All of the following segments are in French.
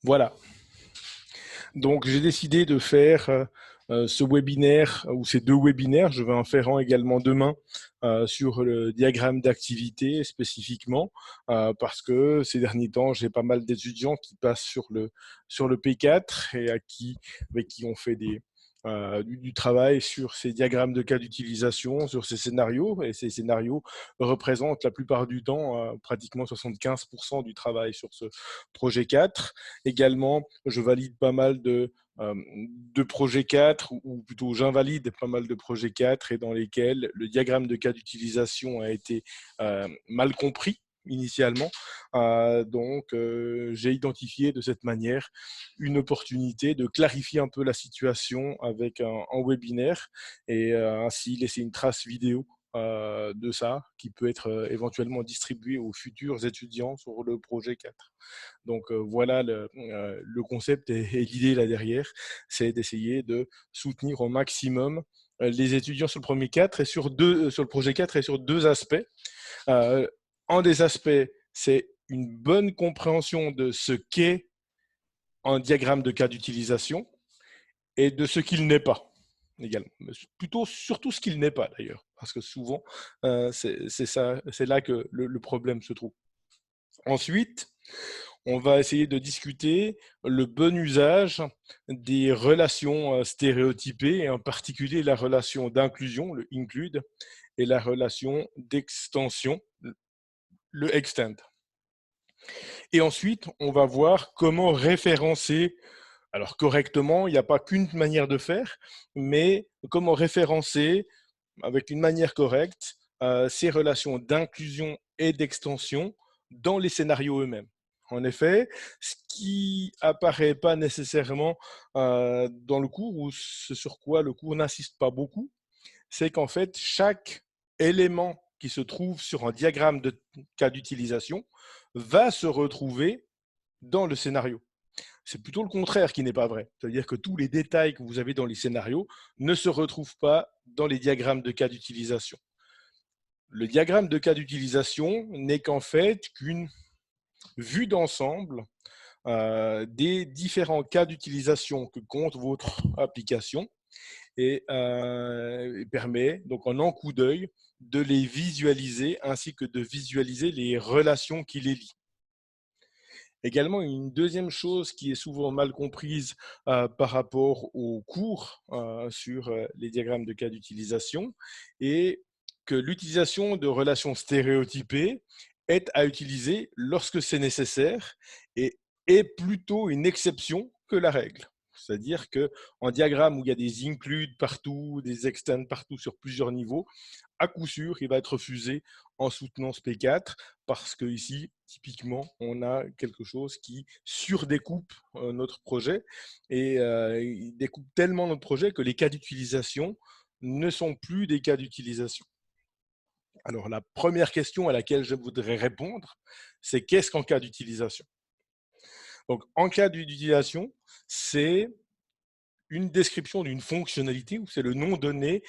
Voilà. Donc, j'ai décidé de faire ce webinaire ou ces deux webinaires. Je vais en faire un également demain sur le diagramme d'activité spécifiquement parce que ces derniers temps, j'ai pas mal d'étudiants qui passent sur le P4 et avec qui on fait du travail sur ces diagrammes de cas d'utilisation, sur ces scénarios. Et ces scénarios représentent la plupart du temps pratiquement 75% du travail sur ce projet 4. Également, je valide pas mal de projets 4, ou plutôt j'invalide pas mal de projets 4 et dans lesquels le diagramme de cas d'utilisation a été mal compris initialement. J'ai identifié de cette manière une opportunité de clarifier un peu la situation avec un webinaire et ainsi laisser une trace vidéo de ça qui peut être éventuellement distribué aux futurs étudiants sur le projet 4. Donc voilà le concept et l'idée là derrière, c'est d'essayer de soutenir au maximum les étudiants sur le premier 4 et sur le projet 4 et sur deux aspects. Euh, un des aspects, c'est une bonne compréhension de ce qu'est un diagramme de cas d'utilisation et de ce qu'il n'est pas également. Mais plutôt surtout ce qu'il n'est pas d'ailleurs, parce que souvent c'est là que le problème se trouve. Ensuite, on va essayer de discuter le bon usage des relations stéréotypées, et en particulier la relation d'inclusion, le include, et la relation d'extension, le extend. Et ensuite, on va voir comment référencer, alors correctement, il n'y a pas qu'une manière de faire, mais comment référencer avec une manière correcte ces relations d'inclusion et d'extension dans les scénarios eux-mêmes. En effet, ce qui apparaît pas nécessairement dans le cours, ou ce sur quoi le cours n'insiste pas beaucoup, c'est qu'en fait, chaque élément qui se trouve sur un diagramme de cas d'utilisation va se retrouver dans le scénario. C'est plutôt le contraire qui n'est pas vrai. C'est-à-dire que tous les détails que vous avez dans les scénarios ne se retrouvent pas dans les diagrammes de cas d'utilisation. Le diagramme de cas d'utilisation n'est qu'en fait qu'une vue d'ensemble des différents cas d'utilisation que compte votre application et permet donc en un coup d'œil de les visualiser ainsi que de visualiser les relations qui les lient. Également, une deuxième chose qui est souvent mal comprise par rapport aux cours sur les diagrammes de cas d'utilisation est que l'utilisation de relations stéréotypées est à utiliser lorsque c'est nécessaire et est plutôt une exception que la règle. C'est-à-dire qu'en diagramme où il y a des includes partout, des extends partout sur plusieurs niveaux, à coup sûr, il va être refusé en soutenant ce P4 parce que ici, typiquement, on a quelque chose qui surdécoupe notre projet et il découpe tellement notre projet que les cas d'utilisation ne sont plus des cas d'utilisation. Alors, la première question à laquelle je voudrais répondre, c'est qu'est-ce qu'en cas d'utilisation? Donc, en cas d'utilisation, c'est une description d'une fonctionnalité, ou c'est le nom donné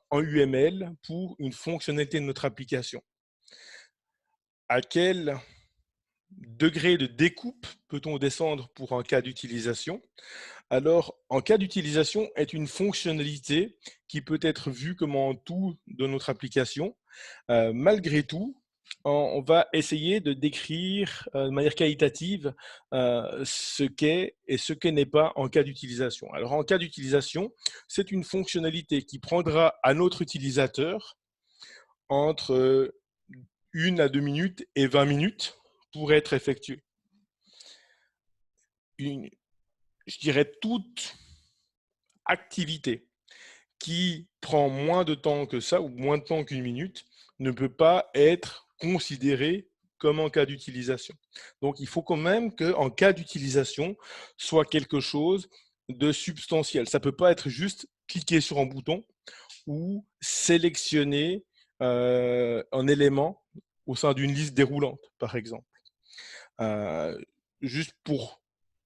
en UML pour une fonctionnalité de notre application. À quel degré de découpe peut-on descendre pour un cas d'utilisation? Alors, en cas d'utilisation est une fonctionnalité qui peut être vue comme un tout de notre application. Malgré tout, on va essayer de décrire de manière qualitative ce qu'est et ce que n'est pas en cas d'utilisation. Alors, en cas d'utilisation, c'est une fonctionnalité qui prendra à notre utilisateur entre 1 à 2 minutes et 20 minutes pour être effectuée. Je dirais toute activité qui prend moins de temps que ça, ou moins de temps qu'une minute, ne peut pas être considérée comme en cas d'utilisation. Donc, il faut quand même qu'en cas d'utilisation, soit quelque chose de substantiel. Ça ne peut pas être juste cliquer sur un bouton ou sélectionner un élément au sein d'une liste déroulante, par exemple. Juste pour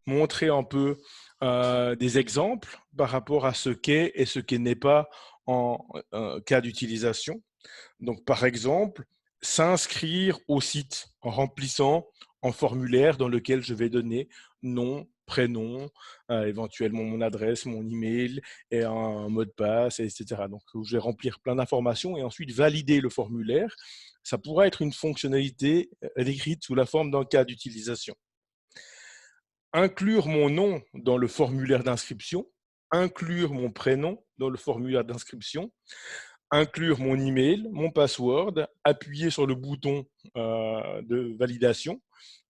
montrer un peu des exemples par rapport à ce qu'est et ce qui n'est pas en cas d'utilisation. Donc, par exemple, s'inscrire au site en remplissant un formulaire dans lequel je vais donner nom, prénom, éventuellement mon adresse, mon email et un mot de passe, etc. Donc, je vais remplir plein d'informations et ensuite valider le formulaire. Ça pourra être une fonctionnalité décrite sous la forme d'un cas d'utilisation. Inclure mon nom dans le formulaire d'inscription, inclure mon prénom dans le formulaire d'inscription, inclure mon email, mon password, appuyer sur le bouton de validation,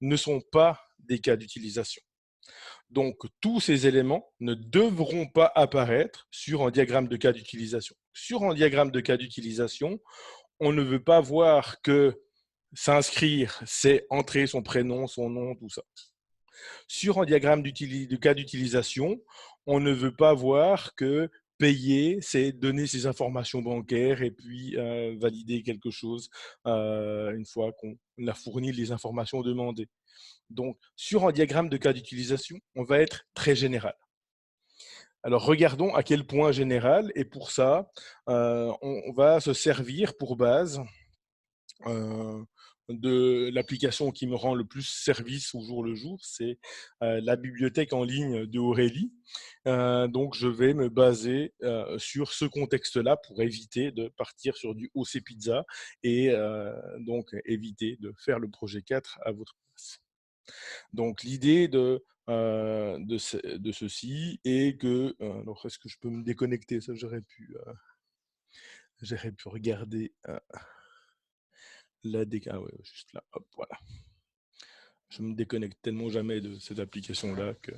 ne sont pas des cas d'utilisation. Donc, tous ces éléments ne devront pas apparaître sur un diagramme de cas d'utilisation. Sur un diagramme de cas d'utilisation, on ne veut pas voir que s'inscrire, c'est entrer son prénom, son nom, tout ça. Sur un diagramme de cas d'utilisation, on ne veut pas voir que payer, c'est donner ses informations bancaires et puis valider quelque chose une fois qu'on a fourni les informations demandées. Donc, sur un diagramme de cas d'utilisation, on va être très général. Alors, regardons à quel point général, et pour ça, on va se servir pour base de l'application qui me rend le plus service au jour le jour, c'est la bibliothèque en ligne de Aurélie. Donc, je vais me baser sur ce contexte-là pour éviter de partir sur du OC Pizza et donc éviter de faire le projet 4 à votre place. Donc, l'idée de ceci est que… alors, est-ce que je peux me déconnecter? Ça, j'aurais pu regarder… ah ouais, juste là, hop, voilà. Je me déconnecte tellement jamais de cette application-là que…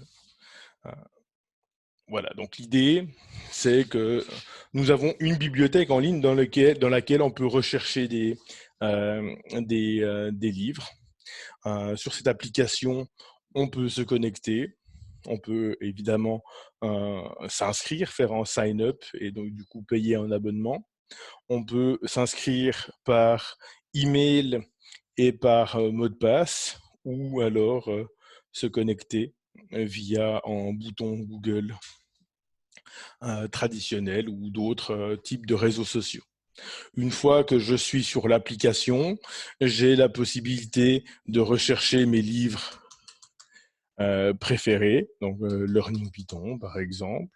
voilà, donc l'idée, c'est que nous avons une bibliothèque en ligne dans laquelle on peut rechercher des livres. Sur cette application, on peut se connecter. On peut évidemment s'inscrire, faire un sign-up et donc du coup payer un abonnement. On peut s'inscrire par email et par mot de passe, ou alors se connecter via un bouton Google traditionnel ou d'autres types de réseaux sociaux. Une fois que je suis sur l'application, j'ai la possibilité de rechercher mes livres préférés, donc Learning Python par exemple.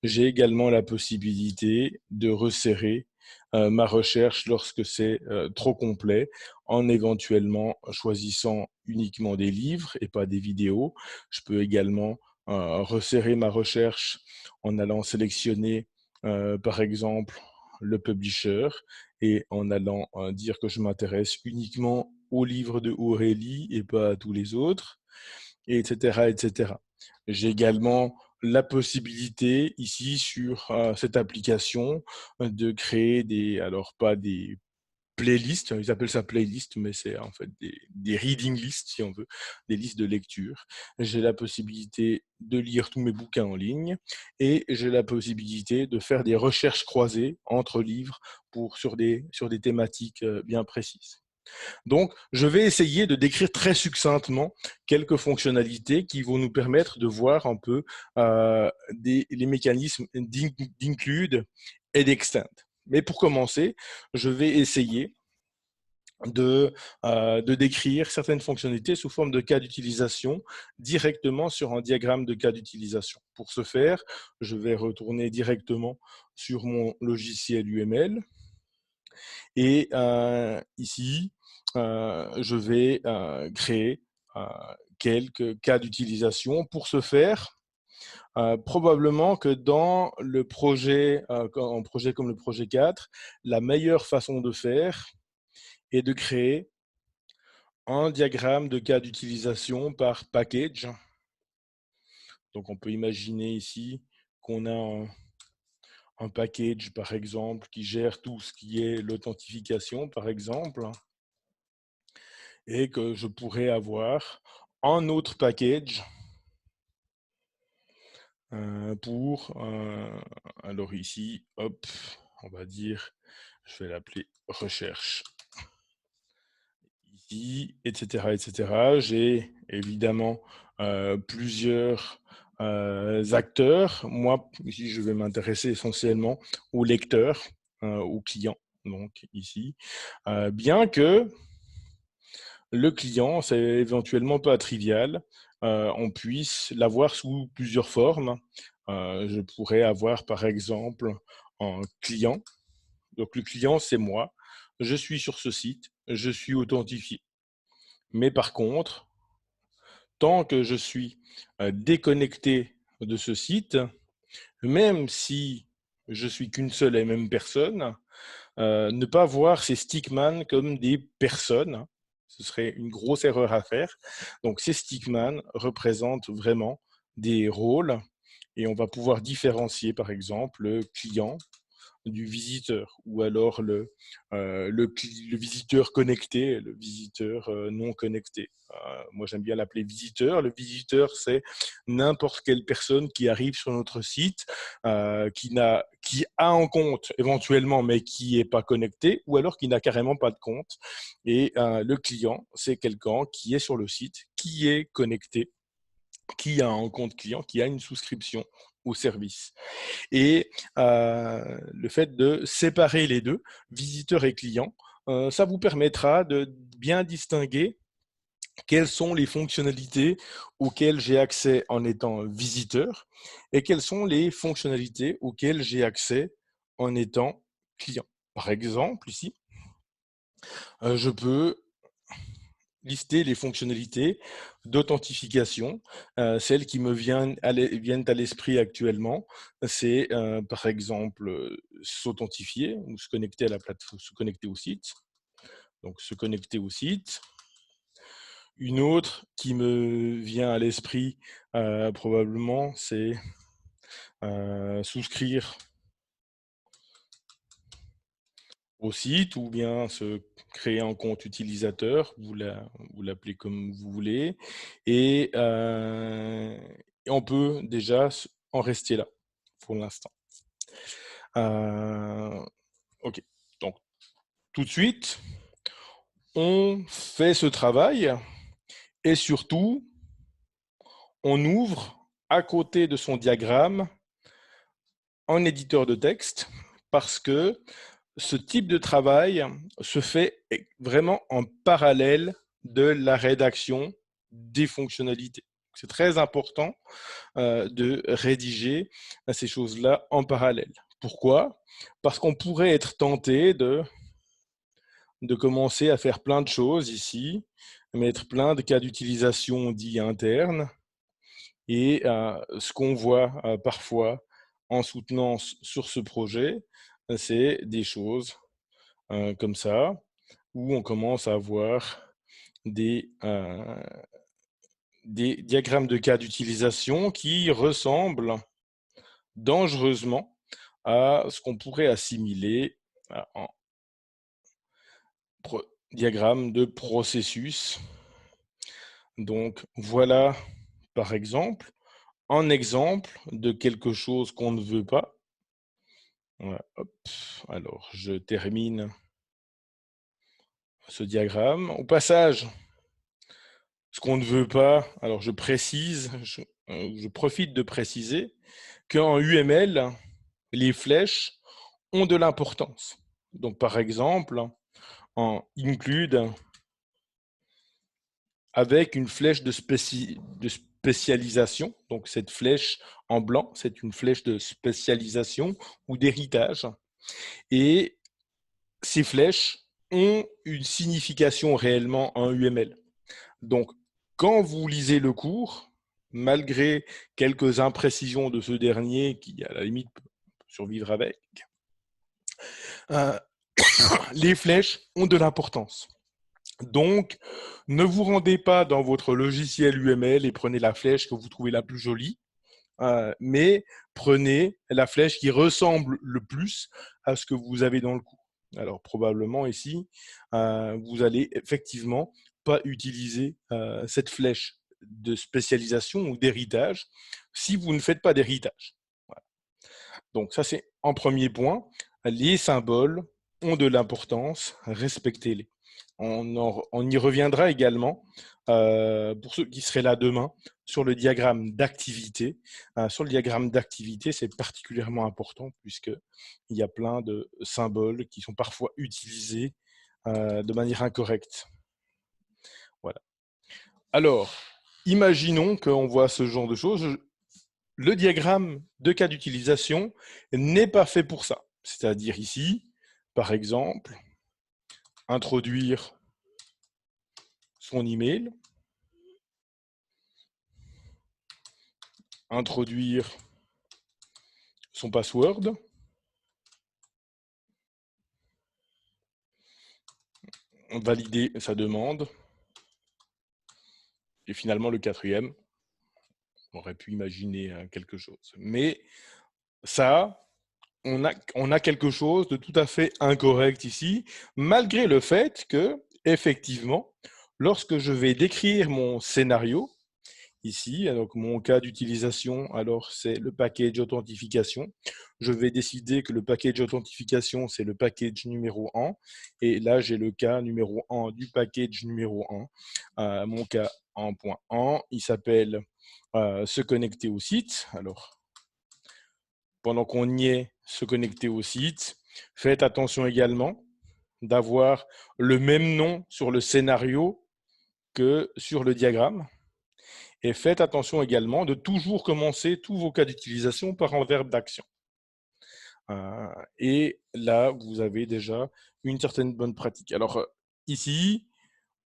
J'ai également la possibilité de resserrer ma recherche lorsque c'est trop complet, en éventuellement choisissant uniquement des livres et pas des vidéos. Je peux également resserrer ma recherche en allant sélectionner par exemple le publisher et en allant dire que je m'intéresse uniquement aux livres de Aurélie et pas à tous les autres, etc., etc. J'ai également la possibilité ici sur cette application de créer alors pas des playlists, ils appellent ça playlist, mais c'est en fait des reading lists si on veut, des listes de lecture. J'ai la possibilité de lire tous mes bouquins en ligne et j'ai la possibilité de faire des recherches croisées entre livres sur des thématiques bien précises. Donc, je vais essayer de décrire très succinctement quelques fonctionnalités qui vont nous permettre de voir un peu les mécanismes d'include et d'extend. Mais pour commencer, je vais essayer de décrire certaines fonctionnalités sous forme de cas d'utilisation directement sur un diagramme de cas d'utilisation. Pour ce faire, je vais retourner directement sur mon logiciel UML et ici, je vais créer quelques cas d'utilisation. Pour ce faire, probablement que dans le projet, un projet comme le projet 4, la meilleure façon de faire est de créer un diagramme de cas d'utilisation par package. Donc, on peut imaginer ici qu'on a un package, par exemple, qui gère tout ce qui est l'authentification, par exemple, et que je pourrais avoir un autre package pour, alors ici, hop, on va dire, je vais l'appeler recherche ici, etc., etc. J'ai évidemment plusieurs acteurs. Moi, ici, je vais m'intéresser essentiellement aux lecteurs, aux clients, donc ici. Bien que le client, c'est éventuellement pas trivial. on puisse l'avoir sous plusieurs formes. Je pourrais avoir par exemple un client. Donc le client, c'est moi. Je suis sur ce site, je suis authentifié. Mais par contre, tant que je suis déconnecté de ce site, même si je suis qu'une seule et même personne, ne pas voir ces stickman comme des personnes, ce serait une grosse erreur à faire. Donc ces stickman représentent vraiment des rôles et on va pouvoir différencier par exemple le client du visiteur, ou alors le visiteur connecté, le visiteur non connecté. Moi, j'aime bien l'appeler visiteur. Le visiteur, c'est n'importe quelle personne qui arrive sur notre site, qui a un compte éventuellement, mais qui n'est pas connecté, ou alors qui n'a carrément pas de compte. Et le client, c'est quelqu'un qui est sur le site, qui est connecté, qui a un compte client, qui a une souscription au service. Et le fait de séparer les deux, visiteur et client, ça vous permettra de bien distinguer quelles sont les fonctionnalités auxquelles j'ai accès en étant visiteur et quelles sont les fonctionnalités auxquelles j'ai accès en étant client. Par exemple, ici, je peux lister les fonctionnalités d'authentification. Celles qui me viennent à l'esprit actuellement, c'est par exemple s'authentifier ou se connecter à la plateforme, se connecter au site. Donc se connecter au site. Une autre qui me vient à l'esprit probablement, c'est souscrire au site ou bien se créer un compte utilisateur, vous l'appelez comme vous voulez, et on peut déjà en rester là pour l'instant. Ok, donc tout de suite, on fait ce travail et surtout, on ouvre à côté de son diagramme un éditeur de texte parce que ce type de travail se fait vraiment en parallèle de la rédaction des fonctionnalités. C'est très important de rédiger ces choses-là en parallèle. Pourquoi? Parce qu'on pourrait être tenté de commencer à faire plein de choses ici, mettre plein de cas d'utilisation dits internes, et ce qu'on voit parfois en soutenance sur ce projet, c'est des choses comme ça, où on commence à avoir des diagrammes de cas d'utilisation qui ressemblent dangereusement à ce qu'on pourrait assimiler en diagramme de processus. Donc voilà, par exemple, un exemple de quelque chose qu'on ne veut pas. Voilà, hop. Alors, je termine ce diagramme. Au passage, ce qu'on ne veut pas, alors je précise, je profite de préciser qu'en UML, les flèches ont de l'importance. Donc, par exemple, en include, avec une flèche de spécialisation, donc cette flèche en blanc, c'est une flèche de spécialisation ou d'héritage. Et ces flèches ont une signification réellement en UML. Donc, quand vous lisez le cours, malgré quelques imprécisions de ce dernier qui, à la limite, peut survivre avec, les flèches ont de l'importance. Donc, ne vous rendez pas dans votre logiciel UML et prenez la flèche que vous trouvez la plus jolie, mais prenez la flèche qui ressemble le plus à ce que vous avez dans le cours. Alors, probablement ici, vous allez effectivement pas utiliser cette flèche de spécialisation ou d'héritage si vous ne faites pas d'héritage. Voilà. Donc, ça, c'est un premier point. Les symboles ont de l'importance, respectez-les. On y reviendra également pour ceux qui seraient là demain sur le diagramme d'activité. Sur le diagramme d'activité, c'est particulièrement important puisqu'il y a plein de symboles qui sont parfois utilisés de manière incorrecte. Voilà. Alors, imaginons qu'on voit ce genre de choses. Le diagramme de cas d'utilisation n'est pas fait pour ça. C'est-à-dire ici, par exemple, introduire son email, introduire son password, valider sa demande, et finalement le quatrième, on aurait pu imaginer quelque chose. Mais ça, on a quelque chose de tout à fait incorrect ici, malgré le fait que, effectivement, lorsque je vais décrire mon scénario, ici, donc mon cas d'utilisation, alors c'est le package authentification. Je vais décider que le package authentification, c'est le package numéro 1. Et là, j'ai le cas numéro 1 du package numéro 1. Mon cas 1.1, il s'appelle se connecter au site. Alors, pendant qu'on y est, se connecter au site, faites attention également d'avoir le même nom sur le scénario que sur le diagramme. Et faites attention également de toujours commencer tous vos cas d'utilisation par un verbe d'action. Et là, vous avez déjà une certaine bonne pratique. Alors, ici,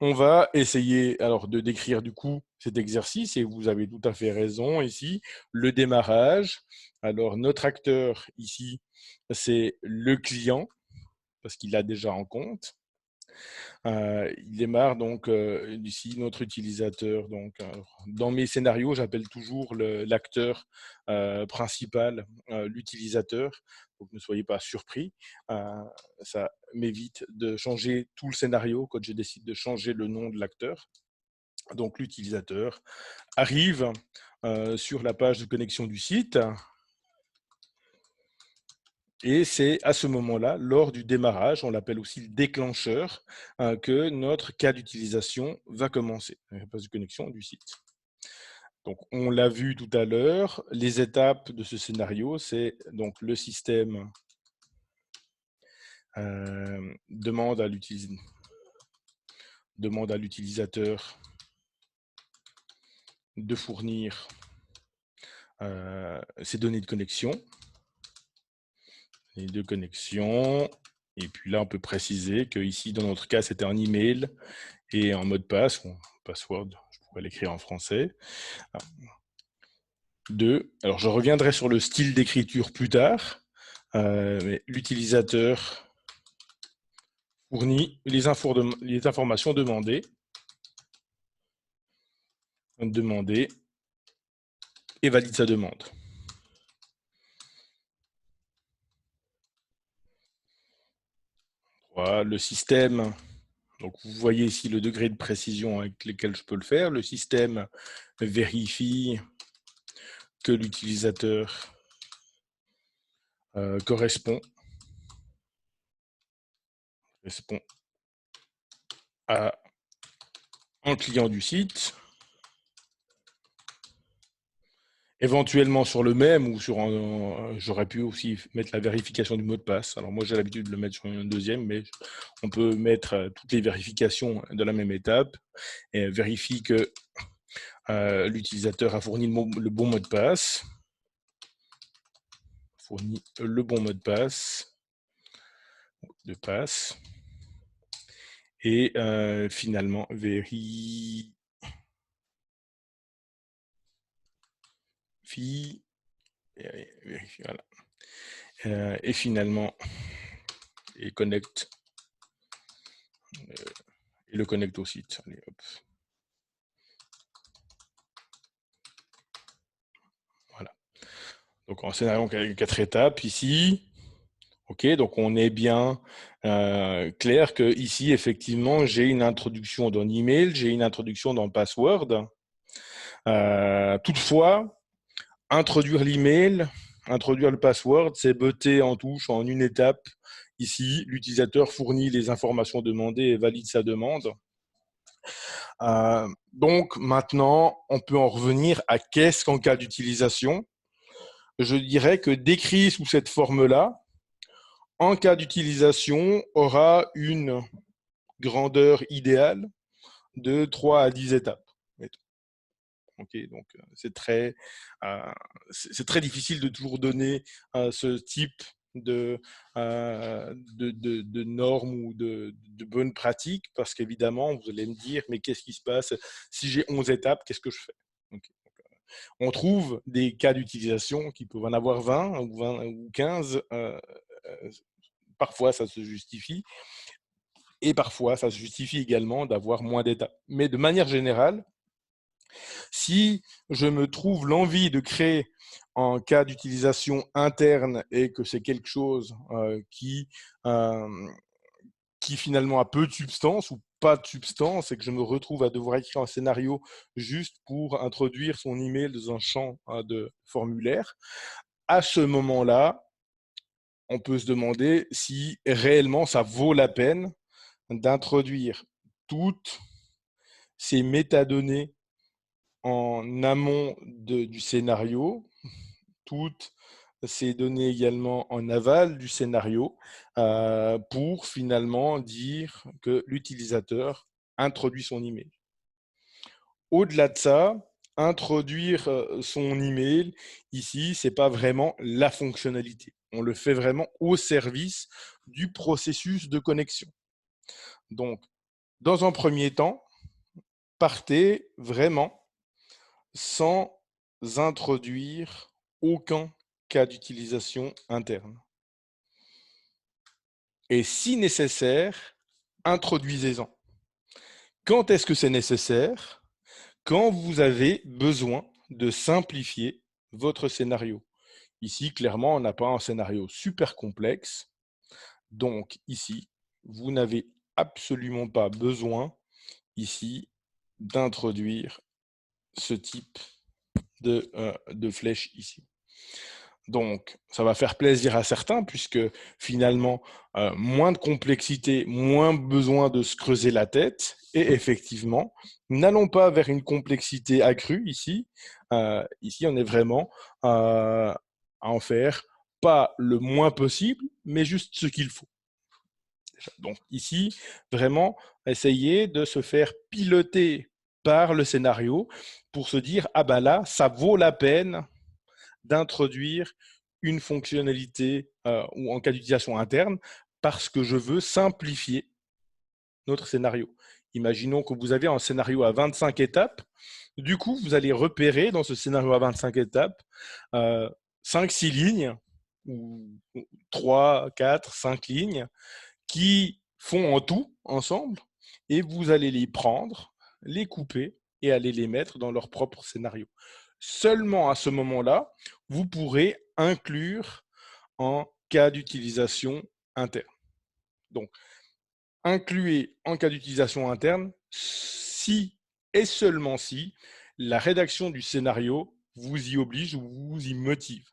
on va essayer alors de décrire du coup cet exercice, et vous avez tout à fait raison ici, le démarrage. Alors, notre acteur ici, c'est le client, parce qu'il a déjà en compte. Il démarre donc ici notre utilisateur. Donc, dans mes scénarios, j'appelle toujours l'acteur principal l'utilisateur. Donc, ne soyez pas surpris. Ça m'évite de changer tout le scénario quand je décide de changer le nom de l'acteur. Donc, l'utilisateur arrive sur la page de connexion du site. Et c'est à ce moment-là, lors du démarrage, on l'appelle aussi le déclencheur, que notre cas d'utilisation va commencer, la page de connexion du site. Donc, on l'a vu tout à l'heure, les étapes de ce scénario, c'est donc le système demande à l'utilisateur de fournir ses données de connexion. Et puis là, on peut préciser que ici, dans notre cas, c'était un email et un mot de passe, ou password, je pourrais l'écrire en français. 2. Alors, je reviendrai sur le style d'écriture plus tard. Mais l'utilisateur fournit les informations demandées et valide sa demande. Voilà, le système, donc vous voyez ici le degré de précision avec lequel je peux le faire. Le système vérifie que l'utilisateur correspond à un client du site, éventuellement sur le même ou sur j'aurais pu aussi mettre la vérification du mot de passe. Alors moi j'ai l'habitude de le mettre sur un deuxième, mais on peut mettre toutes les vérifications de la même étape et vérifie que l'utilisateur a fourni le bon mot de passe. Et finalement vérifie voilà. Et finalement et connecte et le connecte au site. Allez, hop. Voilà. Donc en scénario 4 étapes ici. Ok, donc on est bien clair que ici effectivement j'ai une introduction dans l'email, j'ai une introduction dans le password. Toutefois, introduire l'email, introduire le password, c'est botter en touche en une étape. Ici, l'utilisateur fournit les informations demandées et valide sa demande. Donc maintenant, on peut en revenir à qu'est-ce qu'en cas d'utilisation. Je dirais que décrit sous cette forme-là, en cas d'utilisation, aura une grandeur idéale de 3 à 10 étapes. Okay, donc c'est très difficile de toujours donner ce type de normes ou de bonnes pratiques, parce qu'évidemment, vous allez me dire, mais qu'est-ce qui se passe si j'ai 11 étapes, qu'est-ce que je fais? Okay. On trouve des cas d'utilisation qui peuvent en avoir 20 ou 20 ou 15. Parfois, ça se justifie. Et parfois, ça se justifie également d'avoir moins d'étapes. Mais de manière générale, si je me trouve l'envie de créer un cas d'utilisation interne et que c'est quelque chose euh, qui finalement a peu de substance ou pas de substance et que je me retrouve à devoir écrire un scénario juste pour introduire son email dans un champ de formulaire, à ce moment-là, on peut se demander si réellement ça vaut la peine d'introduire toutes ces métadonnées en amont du scénario, toutes ces données également en aval du scénario, pour finalement dire que l'utilisateur introduit son email. Au-delà de ça, introduire son email, ici, ce n'est pas vraiment la fonctionnalité. On le fait vraiment au service du processus de connexion. Donc, dans un premier temps, partez vraiment sans introduire aucun cas d'utilisation interne. Et si nécessaire, introduisez-en. Quand est-ce que c'est nécessaire? Quand vous avez besoin de simplifier votre scénario. Ici, clairement, on n'a pas un scénario super complexe. Donc, ici, vous n'avez absolument pas besoin, ici, d'introduire ce type de flèche ici. Donc, ça va faire plaisir à certains, puisque finalement, moins de complexité, moins besoin de se creuser la tête. Et effectivement, n'allons pas vers une complexité accrue ici. Ici, on est vraiment à en faire pas le moins possible, mais juste ce qu'il faut. Donc ici, vraiment, essayer de se faire piloter par le scénario pour se dire, ah ben là, ça vaut la peine d'introduire une fonctionnalité ou en cas d'utilisation interne parce que je veux simplifier notre scénario. Imaginons que vous avez un scénario à 25 étapes. Du coup, vous allez repérer dans ce scénario à 25 étapes 5-6 lignes ou 3, 4, 5 lignes qui font en tout ensemble et vous allez les prendre, les couper et aller les mettre dans leur propre scénario. Seulement à ce moment-là, vous pourrez inclure en cas d'utilisation interne. Donc, incluez en cas d'utilisation interne si et seulement si la rédaction du scénario vous y oblige ou vous y motive.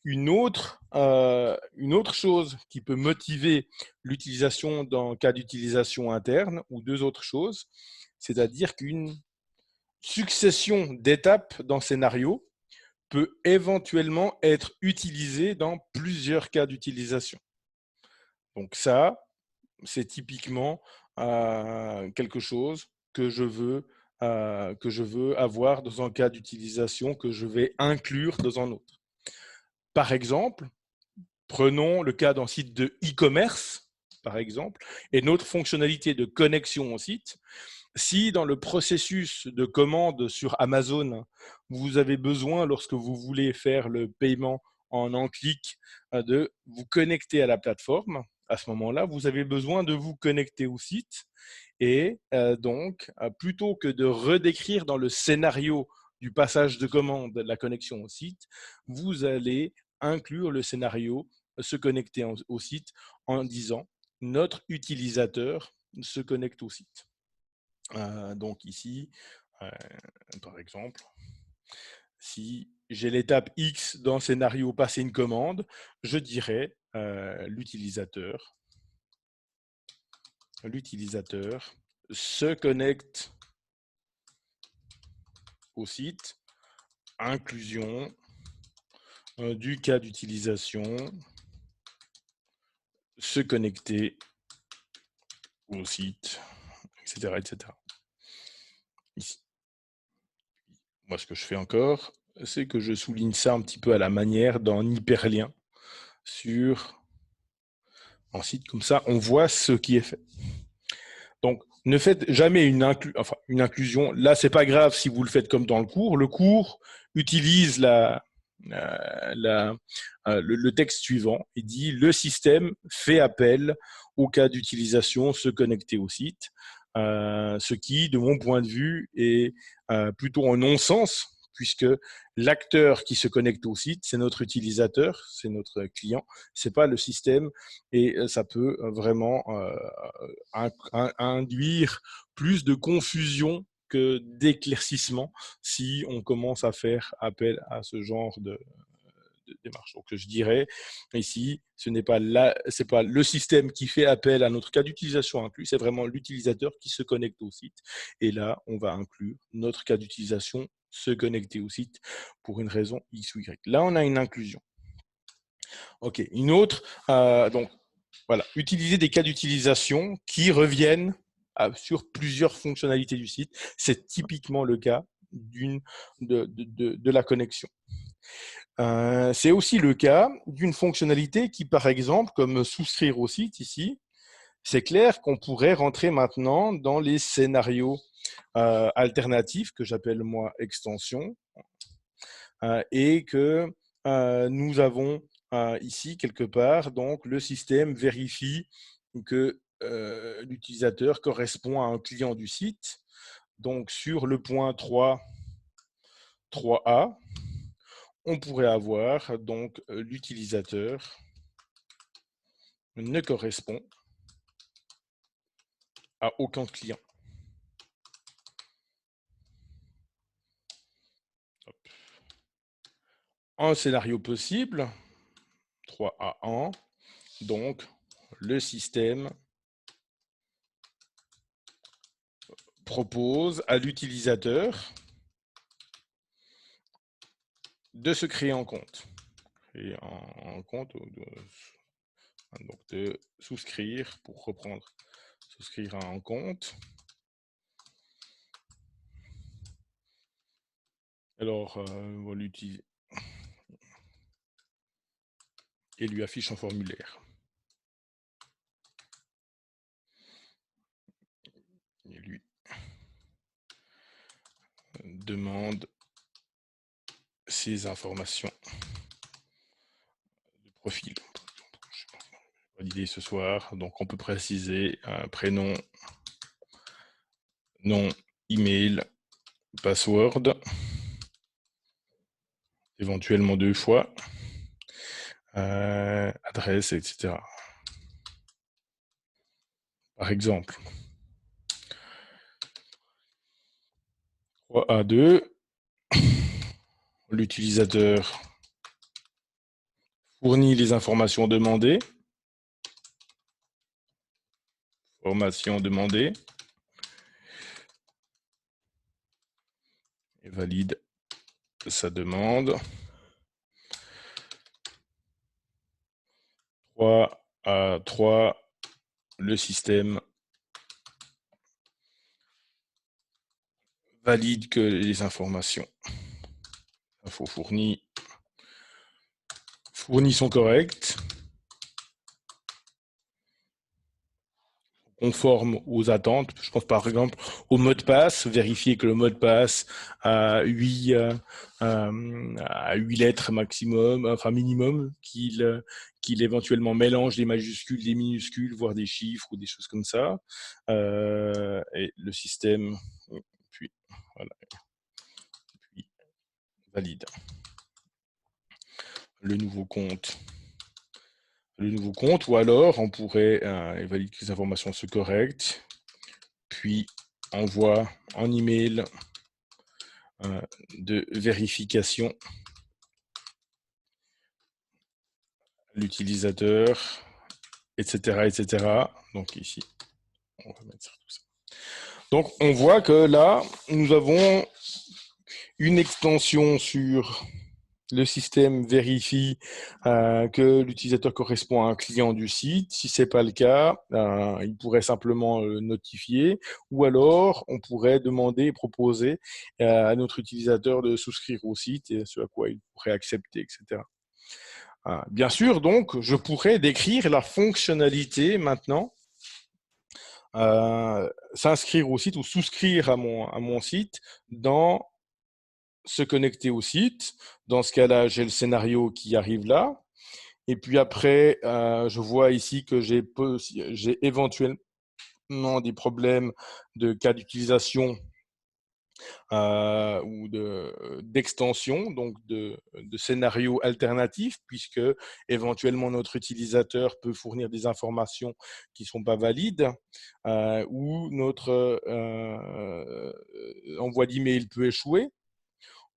Une autre chose qui peut motiver l'utilisation dans le cas d'utilisation interne, ou deux autres choses, c'est-à-dire qu'une succession d'étapes dans le scénario peut éventuellement être utilisée dans plusieurs cas d'utilisation. Donc ça, c'est typiquement quelque chose que je veux avoir dans un cas d'utilisation que je vais inclure dans un autre. Par exemple, prenons le cas d'un site de e-commerce, par exemple, et notre fonctionnalité de connexion au site. Si dans le processus de commande sur Amazon, vous avez besoin, lorsque vous voulez faire le paiement en un clic, de vous connecter à la plateforme, à ce moment-là, vous avez besoin de vous connecter au site. Et donc, plutôt que de redécrire dans le scénario du passage de commande la connexion au site, vous allez inclure le scénario se connecter au site en disant notre utilisateur se connecte au site. Donc ici, par exemple, si j'ai l'étape X dans le scénario passer une commande, je dirais l'utilisateur se connecte au site, inclusion du cas d'utilisation, se connecter au site, etc. etc. Ici. moi, ce que je fais encore, c'est que je souligne ça un petit peu à la manière d'un hyperlien sur un site. Comme ça, on voit ce qui est fait. Donc, ne faites jamais une inclusion. Là, c'est pas grave si vous le faites comme dans le cours. Le cours utilise le texte suivant. Il dit le système fait appel au cas d'utilisation se connecter au site, ce qui, de mon point de vue, est plutôt un non-sens puisque l'acteur qui se connecte au site, c'est notre utilisateur, c'est notre client, c'est pas le système, et ça peut vraiment induire plus de confusion que d'éclaircissement si on commence à faire appel à ce genre de démarche. Donc je dirais ici, c'est pas le système qui fait appel à notre cas d'utilisation inclus, c'est vraiment l'utilisateur qui se connecte au site. Et là, on va inclure notre cas d'utilisation se connecter au site pour une raison X ou Y. Là, on a une inclusion. OK, une autre, donc voilà, utiliser des cas d'utilisation qui reviennent sur plusieurs fonctionnalités du site. C'est typiquement le cas de la connexion. C'est aussi le cas d'une fonctionnalité qui, par exemple, comme souscrire au site ici, c'est clair qu'on pourrait rentrer maintenant dans les scénarios alternatifs que j'appelle moi extension et que nous avons ici quelque part, donc le système vérifie que l'utilisateur correspond à un client du site. Donc sur le point 3a, on pourrait avoir donc l'utilisateur ne correspond à aucun client. Hop. Un scénario possible, 3A1, donc le système propose à l'utilisateur de se créer un compte. Créer un compte, donc de souscrire, pour reprendre, souscrire à un compte. Alors, on va l'utiliser et lui affiche un formulaire. Et lui demande ses informations de profil. Validé ce soir, donc on peut préciser prénom, nom, email, password, éventuellement 2 fois, adresse, etc. Par exemple, 3A2, l'utilisateur fournit les informations demandées, informations demandées, et valide sa demande. 3A3, le système valide que les informations fournies sont correctes, conformes aux attentes. Je pense par exemple au mot de passe, vérifier que le mot de passe a 8 lettres maximum, enfin minimum, qu'il éventuellement mélange des majuscules, des minuscules, voire des chiffres ou des choses comme ça. Et le système, puis voilà, puis valide le nouveau compte. Ou alors on pourrait valider que les informations sont correctes, puis envoie un email de vérification à l'utilisateur, etc., etc. Donc ici, on va mettre tout ça. Donc on voit que là, nous avons une extension sur Le système vérifie que l'utilisateur correspond à un client du site. Si ce n'est pas le cas, il pourrait simplement le notifier, ou alors on pourrait demander et proposer à notre utilisateur de souscrire au site, et ce à quoi il pourrait accepter, etc. Bien sûr, donc, je pourrais décrire la fonctionnalité maintenant, s'inscrire au site ou souscrire à mon site dans se connecter au site. Dans ce cas-là, j'ai le scénario qui arrive là. Et puis après, je vois ici que j'ai éventuellement des problèmes de cas d'utilisation ou d'extension, donc de scénarios alternatifs, puisque éventuellement notre utilisateur peut fournir des informations qui ne sont pas valides, ou notre envoi d'email peut échouer,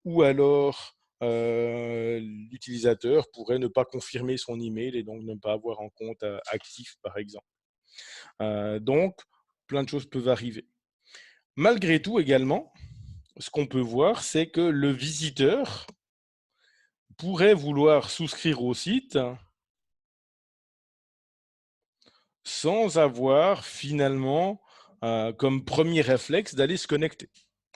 ou alors l'utilisateur pourrait ne pas confirmer son email et donc ne pas avoir un compte actif, par exemple. Donc, plein de choses peuvent arriver. Malgré tout, également, ce qu'on peut voir, c'est que le visiteur pourrait vouloir souscrire au site sans avoir finalement comme premier réflexe d'aller se connecter.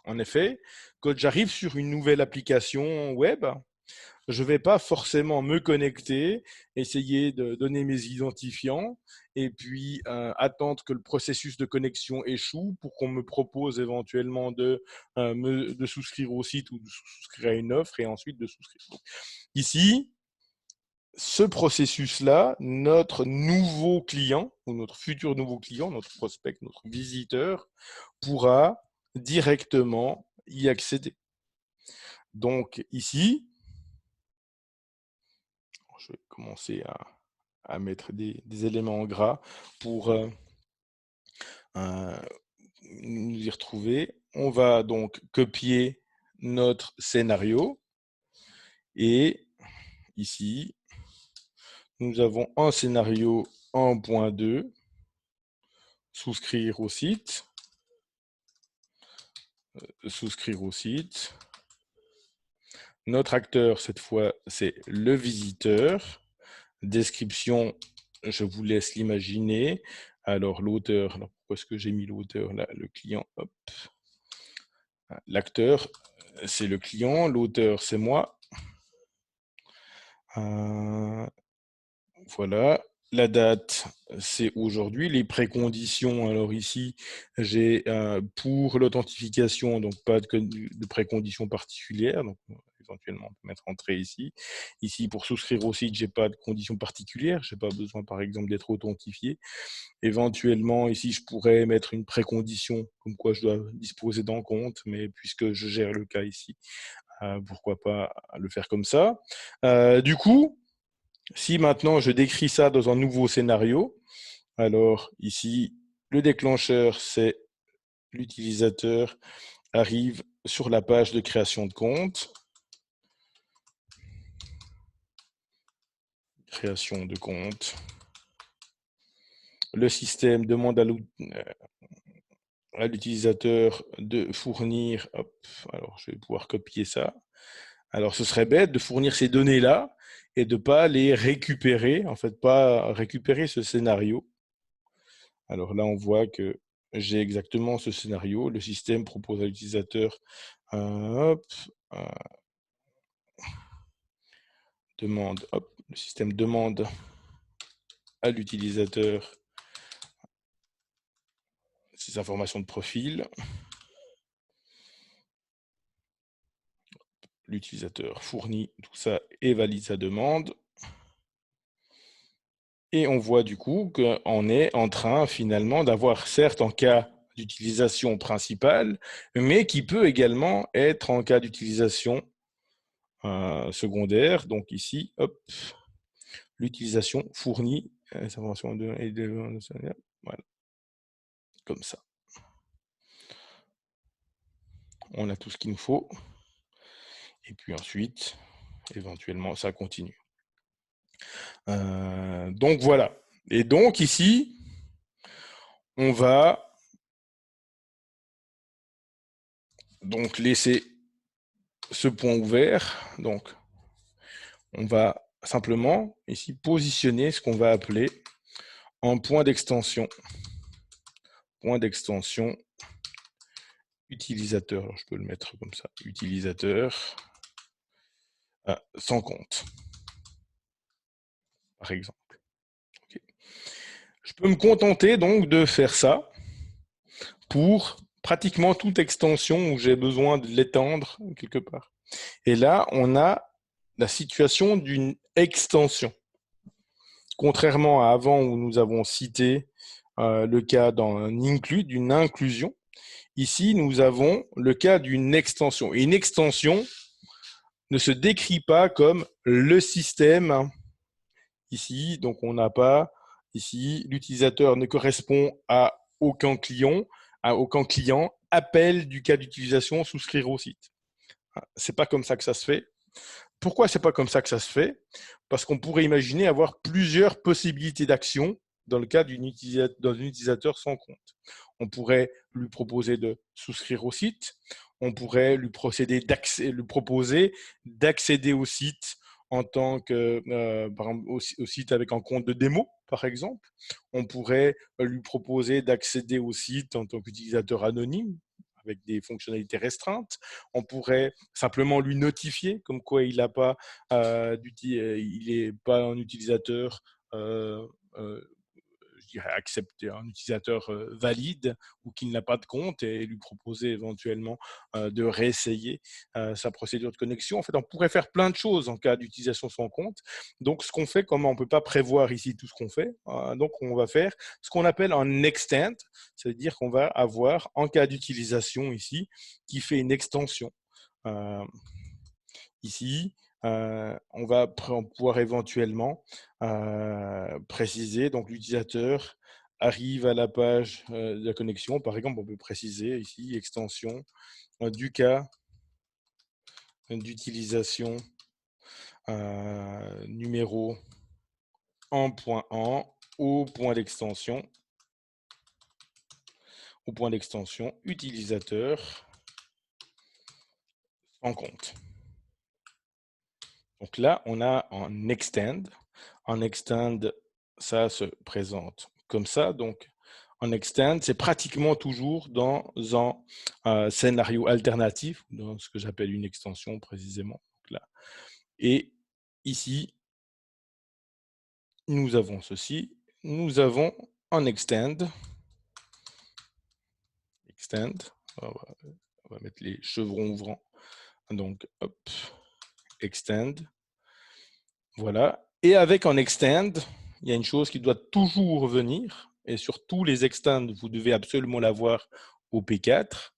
En effet, quand j'arrive sur une nouvelle application web, je ne vais pas forcément me connecter, essayer de donner mes identifiants et puis attendre que le processus de connexion échoue pour qu'on me propose éventuellement de souscrire au site ou de souscrire à une offre et ensuite de souscrire. Donc, ici, ce processus-là, notre nouveau client ou notre futur nouveau client, notre prospect, notre visiteur, pourra directement y accéder. Donc ici, je vais commencer à mettre des éléments en gras pour nous y retrouver. On va donc copier notre scénario et ici, nous avons un scénario 1.2, souscrire au site, souscrire au site. Notre acteur, cette fois, c'est le visiteur. Description, je vous laisse l'imaginer. Alors, l'auteur, pourquoi est-ce que j'ai mis l'auteur là? Le client, hop. L'acteur, c'est le client. L'auteur, c'est moi. Voilà. La date, c'est aujourd'hui. Les préconditions, alors ici, j'ai pour l'authentification, donc pas de préconditions particulières. Donc, éventuellement, on peut mettre entrée ici. Ici, pour souscrire au site, je n'ai pas de conditions particulières. Je n'ai pas besoin, par exemple, d'être authentifié. Éventuellement, ici, je pourrais mettre une précondition, comme quoi je dois disposer d'un compte, mais puisque je gère le cas ici, pourquoi pas le faire comme ça. Du coup, si maintenant je décris ça dans un nouveau scénario, alors ici, le déclencheur, c'est l'utilisateur arrive sur la page de création de compte. Création de compte. Le système demande à l'utilisateur de fournir, hop, alors je vais pouvoir copier ça. Alors ce serait bête de fournir ces données-là et de ne pas les récupérer, en fait pas récupérer ce scénario. Alors là on voit que j'ai exactement ce scénario. Le système propose à l'utilisateur demande, hop, le système demande à l'utilisateur ses informations de profil. L'utilisateur fournit tout ça et valide sa demande. Et on voit du coup qu'on est en train finalement d'avoir certes en cas d'utilisation principale, mais qui peut également être en cas d'utilisation secondaire. Donc ici, hop, l'utilisation fournit les informations voilà, comme ça. On a tout ce qu'il nous faut. Et puis ensuite, éventuellement, ça continue. Donc voilà. Et donc ici, on va donc laisser ce point ouvert. Donc on va simplement ici positionner ce qu'on va appeler en point d'extension. Point d'extension utilisateur. Alors, je peux le mettre comme ça. Utilisateur sans compte, par exemple. Okay. Je peux me contenter donc de faire ça pour pratiquement toute extension où j'ai besoin de l'étendre quelque part. Et là, on a la situation d'une extension. Contrairement à avant où nous avons cité le cas d'un include, d'une inclusion, ici, nous avons le cas d'une extension. Et une extension ne se décrit pas comme le système ici. Donc, on n'a pas ici, l'utilisateur ne correspond à aucun client, appel du cas d'utilisation, souscrire au site. C'est pas comme ça que ça se fait. Pourquoi c'est pas comme ça que ça se fait? Parce qu'on pourrait imaginer avoir plusieurs possibilités d'action dans le cas d'un utilisateur sans compte. On pourrait lui proposer de souscrire au site, on pourrait lui proposer d'accéder au site en tant que par exemple, au site avec un compte de démo, par exemple. On pourrait lui proposer d'accéder au site en tant qu'utilisateur anonyme, avec des fonctionnalités restreintes. On pourrait simplement lui notifier comme quoi il n'est pas, pas un utilisateur je dirais accepter un utilisateur valide ou qui n'a pas de compte et lui proposer éventuellement de réessayer sa procédure de connexion. En fait, on pourrait faire plein de choses en cas d'utilisation sans compte. Donc, ce qu'on fait, comme on ne peut pas prévoir ici tout ce qu'on fait, donc on va faire ce qu'on appelle un extend, c'est-à-dire qu'on va avoir, en cas d'utilisation ici, qui fait une extension. Ici, on va pouvoir éventuellement préciser, donc l'utilisateur arrive à la page de la connexion. Par exemple, on peut préciser ici extension du cas d'utilisation numéro en point au point d'extension utilisateur sans compte. Donc là, on a un extend. En extend, ça se présente comme ça. Donc, en extend, c'est pratiquement toujours dans un scénario alternatif, dans ce que j'appelle une extension précisément. Donc là. Et ici, nous avons ceci. Nous avons un extend. On va mettre les chevrons ouvrants. Donc, hop, extend. Voilà. Et avec un extend, il y a une chose qui doit toujours venir, et sur tous les extends, vous devez absolument l'avoir au P4,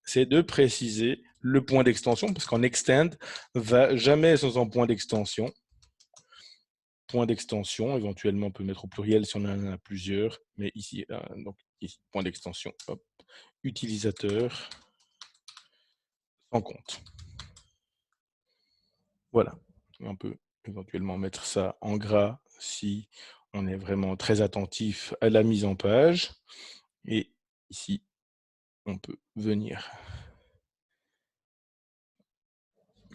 c'est de préciser le point d'extension, parce qu'en extend va jamais sans un point d'extension. Point d'extension, éventuellement on peut mettre au pluriel si on en a plusieurs, mais ici, donc ici, point d'extension, utilisateur sans compte. Voilà, on peut éventuellement mettre ça en gras si on est vraiment très attentif à la mise en page. Et ici, on peut venir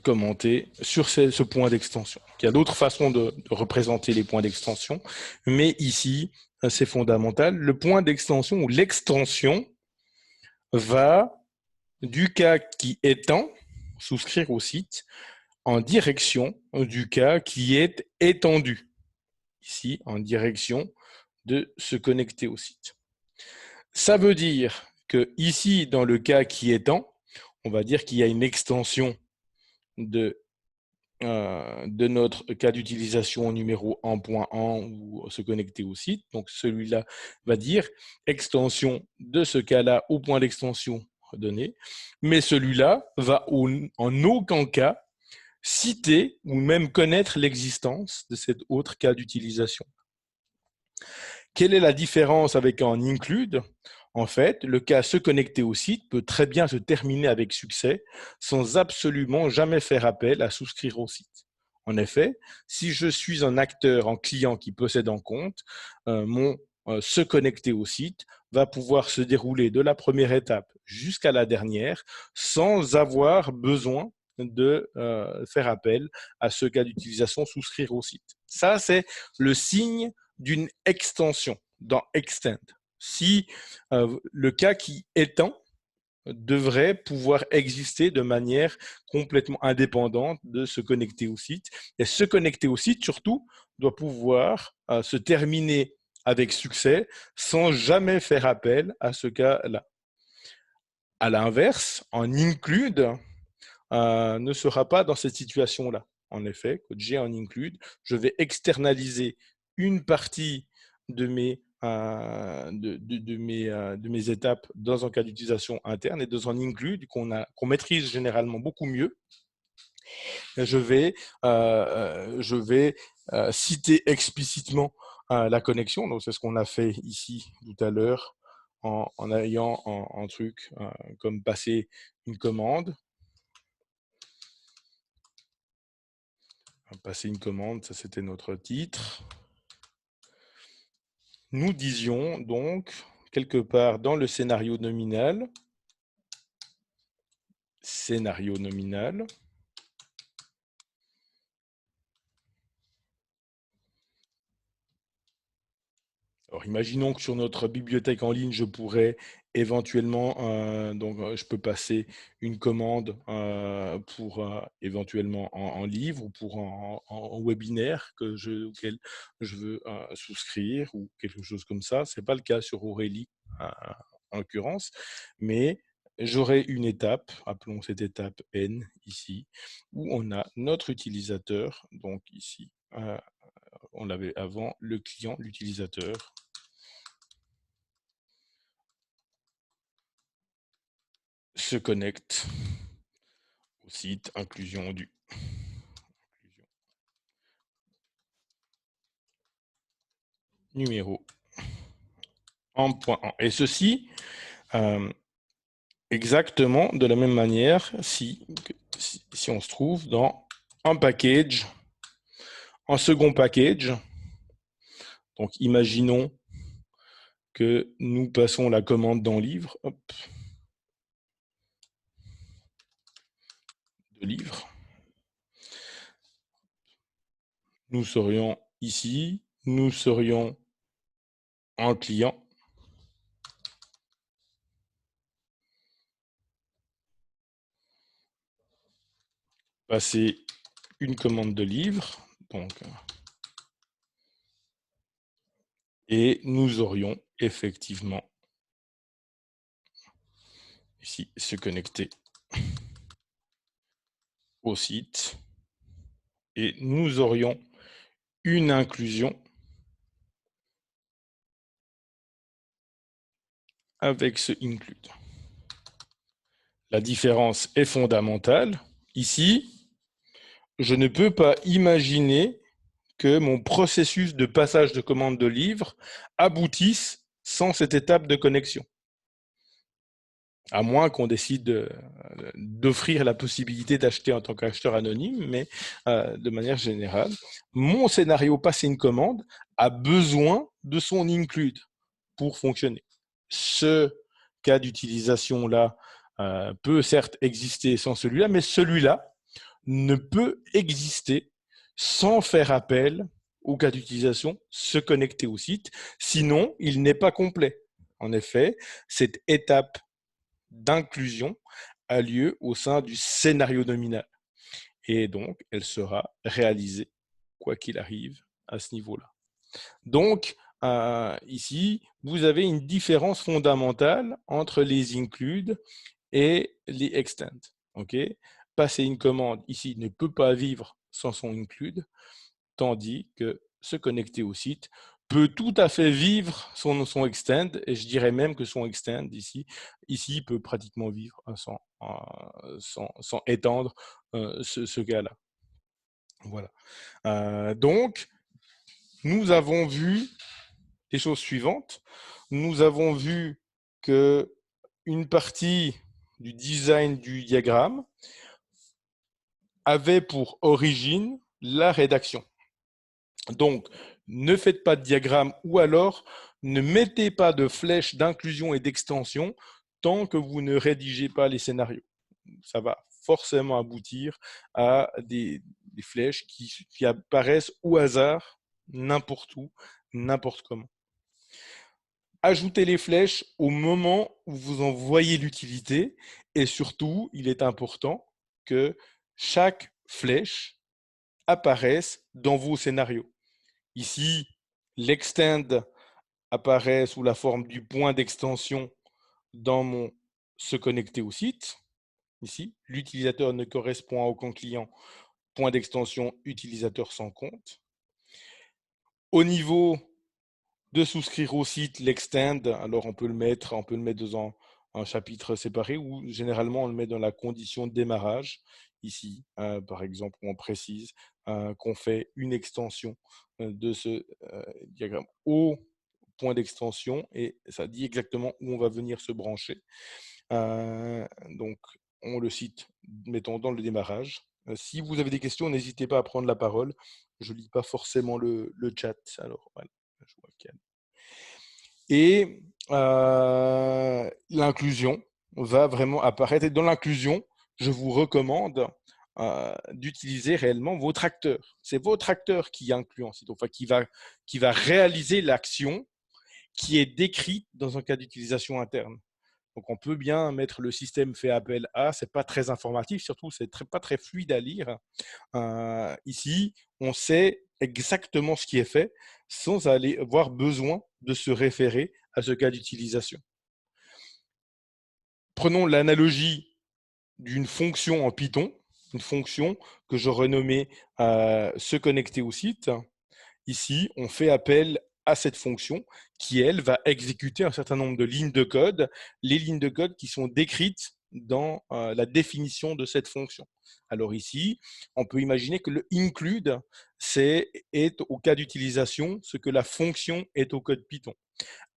commenter sur ce point d'extension. Il y a d'autres façons de représenter les points d'extension, mais ici, c'est fondamental. Le point d'extension ou l'extension va du cas qui étend, souscrire au site, en direction du cas qui est étendu. Ici, en direction de se connecter au site. Ça veut dire que ici, dans le cas qui étend, on va dire qu'il y a une extension de notre cas d'utilisation numéro 1.1 ou se connecter au site. Donc, celui-là va dire extension de ce cas-là au point d'extension donné. Mais celui-là va en aucun cas citer ou même connaître l'existence de cet autre cas d'utilisation. Quelle est la différence avec un include? En fait, le cas se connecter au site peut très bien se terminer avec succès sans absolument jamais faire appel à souscrire au site. En effet, si je suis un acteur, un client qui possède un compte, mon se connecter au site va pouvoir se dérouler de la première étape jusqu'à la dernière sans avoir besoin de faire appel à ce cas d'utilisation, souscrire au site. Ça, c'est le signe d'une extension dans Extend. Si le cas qui étend devrait pouvoir exister de manière complètement indépendante de se connecter au site. Et se connecter au site, surtout, doit pouvoir se terminer avec succès sans jamais faire appel à ce cas-là. À l'inverse, en include ne sera pas dans cette situation-là. En effet, quand j'ai un include, je vais externaliser une partie de mes de mes étapes dans un cas d'utilisation interne, et dans un include qu'on maîtrise généralement beaucoup mieux, je vais citer explicitement la connexion. Donc c'est ce qu'on a fait ici tout à l'heure en ayant un truc comme passer une commande. Passer une commande, ça c'était notre titre. Nous disions donc, quelque part dans le scénario nominal, alors imaginons que sur notre bibliothèque en ligne, je pourrais éventuellement, je peux passer une commande pour éventuellement en livre ou pour en webinaire auquel je veux souscrire ou quelque chose comme ça. Ce n'est pas le cas sur Aurélie en l'occurrence, mais j'aurai une étape, appelons cette étape N ici, où on a notre utilisateur, donc ici, on l'avait avant, le client, l'utilisateur, se connecte au site inclusion du numéro en point 1. Et ceci, exactement de la même manière si on se trouve dans un package, un second package. Donc, imaginons que nous passons la commande dans livre, hop, de livre. Nous serions ici, nous serions en client. Passer une commande de livre, donc, et nous aurions effectivement ici se connecter au site et nous aurions une inclusion avec ce include. La différence est fondamentale. Ici, je ne peux pas imaginer que mon processus de passage de commande de livre aboutisse sans cette étape de connexion. À moins qu'on décide d'offrir la possibilité d'acheter en tant qu'acheteur anonyme, mais de manière générale, mon scénario passer une commande a besoin de son include pour fonctionner. Ce cas d'utilisation-là peut certes exister sans celui-là, mais celui-là ne peut exister sans faire appel au cas d'utilisation se connecter au site, sinon il n'est pas complet. En effet, cette étape d'inclusion a lieu au sein du scénario nominal. Et donc, elle sera réalisée, quoi qu'il arrive, à ce niveau-là. Donc, ici, vous avez une différence fondamentale entre les include et les extend. Okay, passer une commande ici ne peut pas vivre sans son include, tandis que se connecter au site peut tout à fait vivre son extend, et je dirais même que son extend ici peut pratiquement vivre sans étendre ce cas-là. Voilà. Donc, nous avons vu les choses suivantes. Nous avons vu que une partie du design du diagramme avait pour origine la rédaction. Donc, ne faites pas de diagramme ou alors ne mettez pas de flèches d'inclusion et d'extension tant que vous ne rédigez pas les scénarios. Ça va forcément aboutir à des flèches qui apparaissent au hasard, n'importe où, n'importe comment. Ajoutez les flèches au moment où vous en voyez l'utilité et surtout, il est important que chaque flèche apparaisse dans vos scénarios. Ici, l'extend apparaît sous la forme du point d'extension dans mon se connecter au site. Ici, l'utilisateur ne correspond à aucun client, point d'extension utilisateur sans compte. Au niveau de souscrire au site, l'extend, alors on peut le mettre dans un chapitre séparé ou généralement on le met dans la condition de démarrage. Ici, par exemple, on précise qu'on fait une extension de ce diagramme au point d'extension et ça dit exactement où on va venir se brancher. Donc, on le cite, mettons, dans le démarrage. Si vous avez des questions, n'hésitez pas à prendre la parole. Je ne lis pas forcément le chat. Alors, voilà, je vois qu'il y a... Et l'inclusion va vraiment apparaître. Et dans l'inclusion, je vous recommande d'utiliser réellement votre acteur. C'est votre acteur qui inclut ensuite, enfin qui va réaliser l'action qui est décrite dans un cas d'utilisation interne. Donc, on peut bien mettre le système fait appel à, c'est pas très informatif, surtout c'est pas très fluide à lire. Ici, on sait exactement ce qui est fait sans avoir besoin de se référer à ce cas d'utilisation. Prenons l'analogie d'une fonction en Python, une fonction que je renommais se connecter au site. Ici, on fait appel à cette fonction qui, elle, va exécuter un certain nombre de lignes de code, les lignes de code qui sont décrites dans la définition de cette fonction. Alors ici, on peut imaginer que le include est au cas d'utilisation ce que la fonction est au code Python.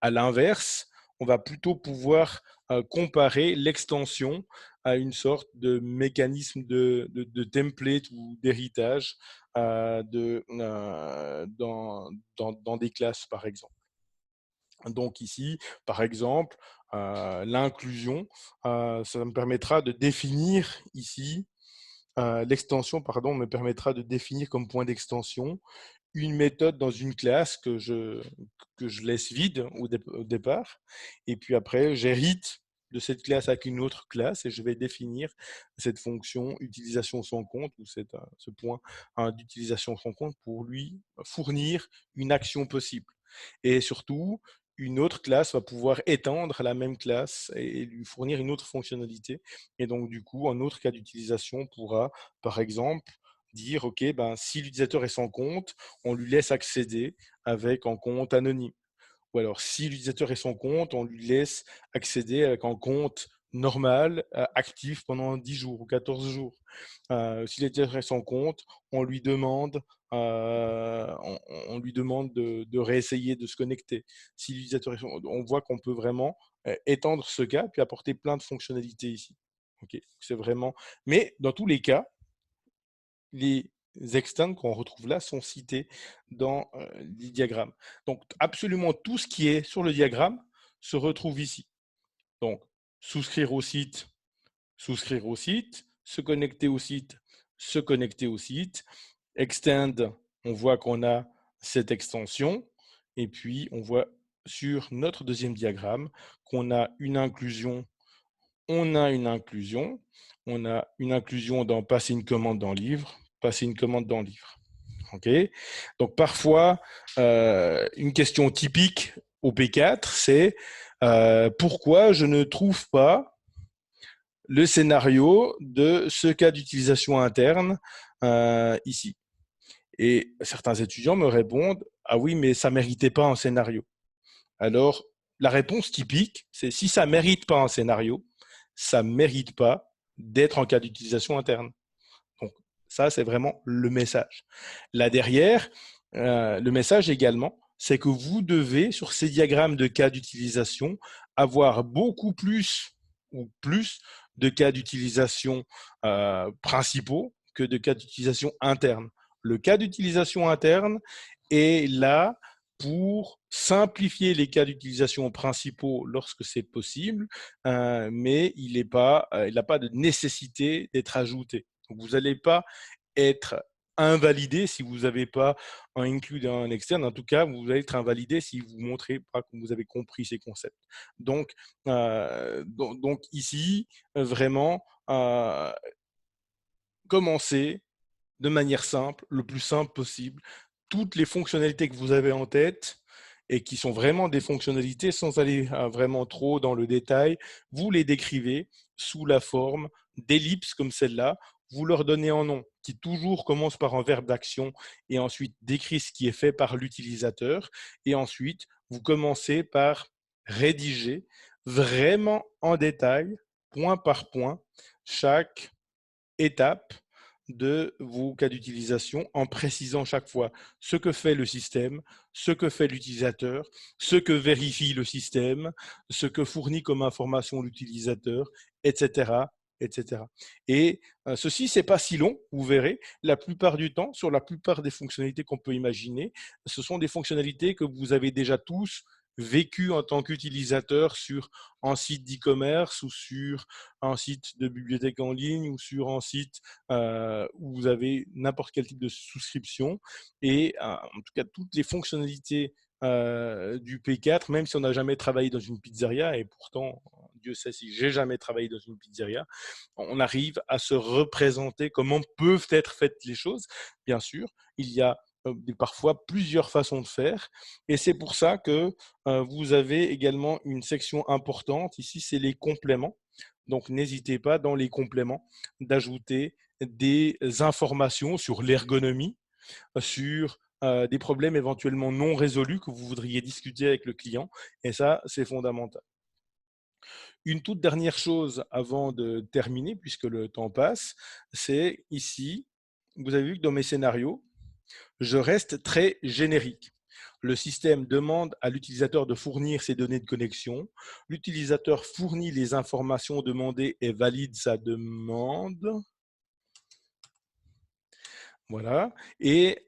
À l'inverse, on va plutôt pouvoir comparer l'extension à une sorte de mécanisme de template ou d'héritage dans des classes, par exemple. Donc ici, par exemple, l'inclusion, ça me permettra de définir ici, l'extension, pardon, me permettra de définir comme point d'extension une méthode dans une classe que je laisse vide au départ. Et puis après, j'hérite de cette classe avec une autre classe et je vais définir cette fonction utilisation sans compte ou ce point d'utilisation sans compte pour lui fournir une action possible. Et surtout, une autre classe va pouvoir étendre la même classe et lui fournir une autre fonctionnalité. Et donc, du coup, un autre cas d'utilisation pourra, par exemple, dire, OK, ben, si l'utilisateur est sans compte, on lui laisse accéder avec un compte anonyme. Ou alors, si l'utilisateur est sans compte, on lui laisse accéder avec un compte normal, actif pendant 10 jours ou 14 jours. Si l'utilisateur est sans compte, on lui demande, de réessayer de se connecter. Si l'utilisateur on voit qu'on peut vraiment étendre ce cas, puis apporter plein de fonctionnalités ici. Okay. C'est vraiment... Mais dans tous les cas, les extends qu'on retrouve là sont cités dans les diagrammes. Donc, absolument tout ce qui est sur le diagramme se retrouve ici. Donc, souscrire au site, se connecter au site, se connecter au site. Extend, on voit qu'on a cette extension. Et puis, on voit sur notre deuxième diagramme qu'on a une inclusion. On a une inclusion. On a une inclusion dans passer une commande dans livre, passer une commande dans livre. Okay. Donc parfois, une question typique au P4, c'est pourquoi je ne trouve pas le scénario de ce cas d'utilisation interne ici. Et certains étudiants me répondent, ah oui, mais ça ne méritait pas un scénario. Alors, la réponse typique, c'est si ça ne mérite pas un scénario, ça ne mérite pas d'être en cas d'utilisation interne. Donc, ça, c'est vraiment le message. Là derrière, le message également, c'est que vous devez, sur ces diagrammes de cas d'utilisation, avoir beaucoup plus ou plus de cas d'utilisation principaux que de cas d'utilisation interne. Le cas d'utilisation interne est là pour simplifier les cas d'utilisation principaux lorsque c'est possible, mais il n'a pas de nécessité d'être ajouté. Donc, vous n'allez pas être invalidé si vous n'avez pas un include un externe. En tout cas, vous allez être invalidé si vous ne montrez pas que vous avez compris ces concepts. Donc ici, vraiment, commencez de manière simple, le plus simple possible, toutes les fonctionnalités que vous avez en tête et qui sont vraiment des fonctionnalités sans aller vraiment trop dans le détail, vous les décrivez sous la forme d'ellipses comme celle-là, vous leur donnez un nom qui toujours commence par un verbe d'action et ensuite décrit ce qui est fait par l'utilisateur et ensuite vous commencez par rédiger vraiment en détail, point par point, chaque étape de vos cas d'utilisation en précisant chaque fois ce que fait le système, ce que fait l'utilisateur, ce que vérifie le système, ce que fournit comme information l'utilisateur, etc. etc. Et ceci, c'est pas si long, vous verrez. La plupart du temps, sur la plupart des fonctionnalités qu'on peut imaginer, ce sont des fonctionnalités que vous avez déjà tous vécu en tant qu'utilisateur sur un site d'e-commerce ou sur un site de bibliothèque en ligne ou sur un site où vous avez n'importe quel type de souscription. Et en tout cas, toutes les fonctionnalités du P4, même si on n'a jamais travaillé dans une pizzeria, et pourtant, Dieu sait si j'ai jamais travaillé dans une pizzeria, on arrive à se représenter comment peuvent être faites les choses. Bien sûr, il y a parfois plusieurs façons de faire. Et c'est pour ça que vous avez également une section importante. Ici, c'est les compléments. Donc, n'hésitez pas dans les compléments d'ajouter des informations sur l'ergonomie, sur des problèmes éventuellement non résolus que vous voudriez discuter avec le client. Et ça, c'est fondamental. Une toute dernière chose avant de terminer, puisque le temps passe, c'est ici, vous avez vu que dans mes scénarios, je reste très générique. Le système demande à l'utilisateur de fournir ses données de connexion. L'utilisateur fournit les informations demandées et valide sa demande. Voilà. Et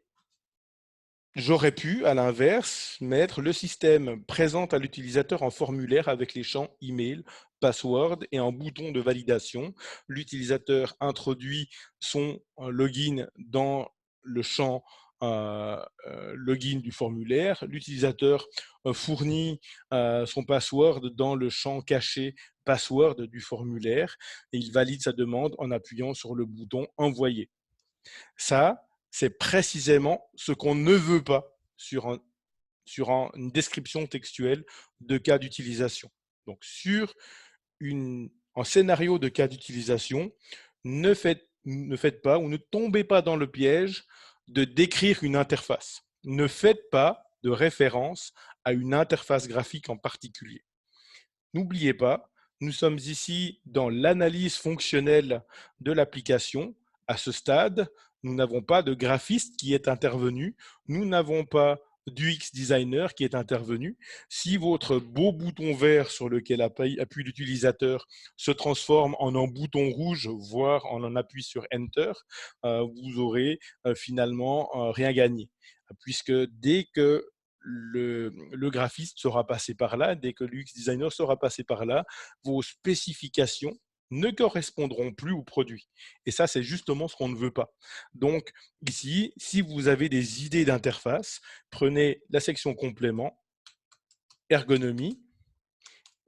j'aurais pu, à l'inverse, mettre le système présente à l'utilisateur en formulaire avec les champs email, password et un bouton de validation. L'utilisateur introduit son login dans le champ login du formulaire. L'utilisateur fournit son password dans le champ caché password du formulaire et il valide sa demande en appuyant sur le bouton envoyer. Ça, c'est précisément ce qu'on ne veut pas sur une description textuelle de cas d'utilisation. Donc, sur un scénario de cas d'utilisation, ne faites pas ou ne tombez pas dans le piège de décrire une interface. Ne faites pas de référence à une interface graphique en particulier. N'oubliez pas, nous sommes ici dans l'analyse fonctionnelle de l'application. À ce stade, nous n'avons pas de graphiste qui est intervenu, nous n'avons pas d'UX designer qui est intervenu. Si votre beau bouton vert sur lequel appuie l'utilisateur se transforme en un bouton rouge, voire en un appui sur Enter, vous aurez finalement rien gagné. Puisque dès que le graphiste sera passé par là, dès que l'UX designer sera passé par là, vos spécifications ne correspondront plus au produit. Et ça, c'est justement ce qu'on ne veut pas. Donc, ici, si vous avez des idées d'interface, prenez la section complément, ergonomie,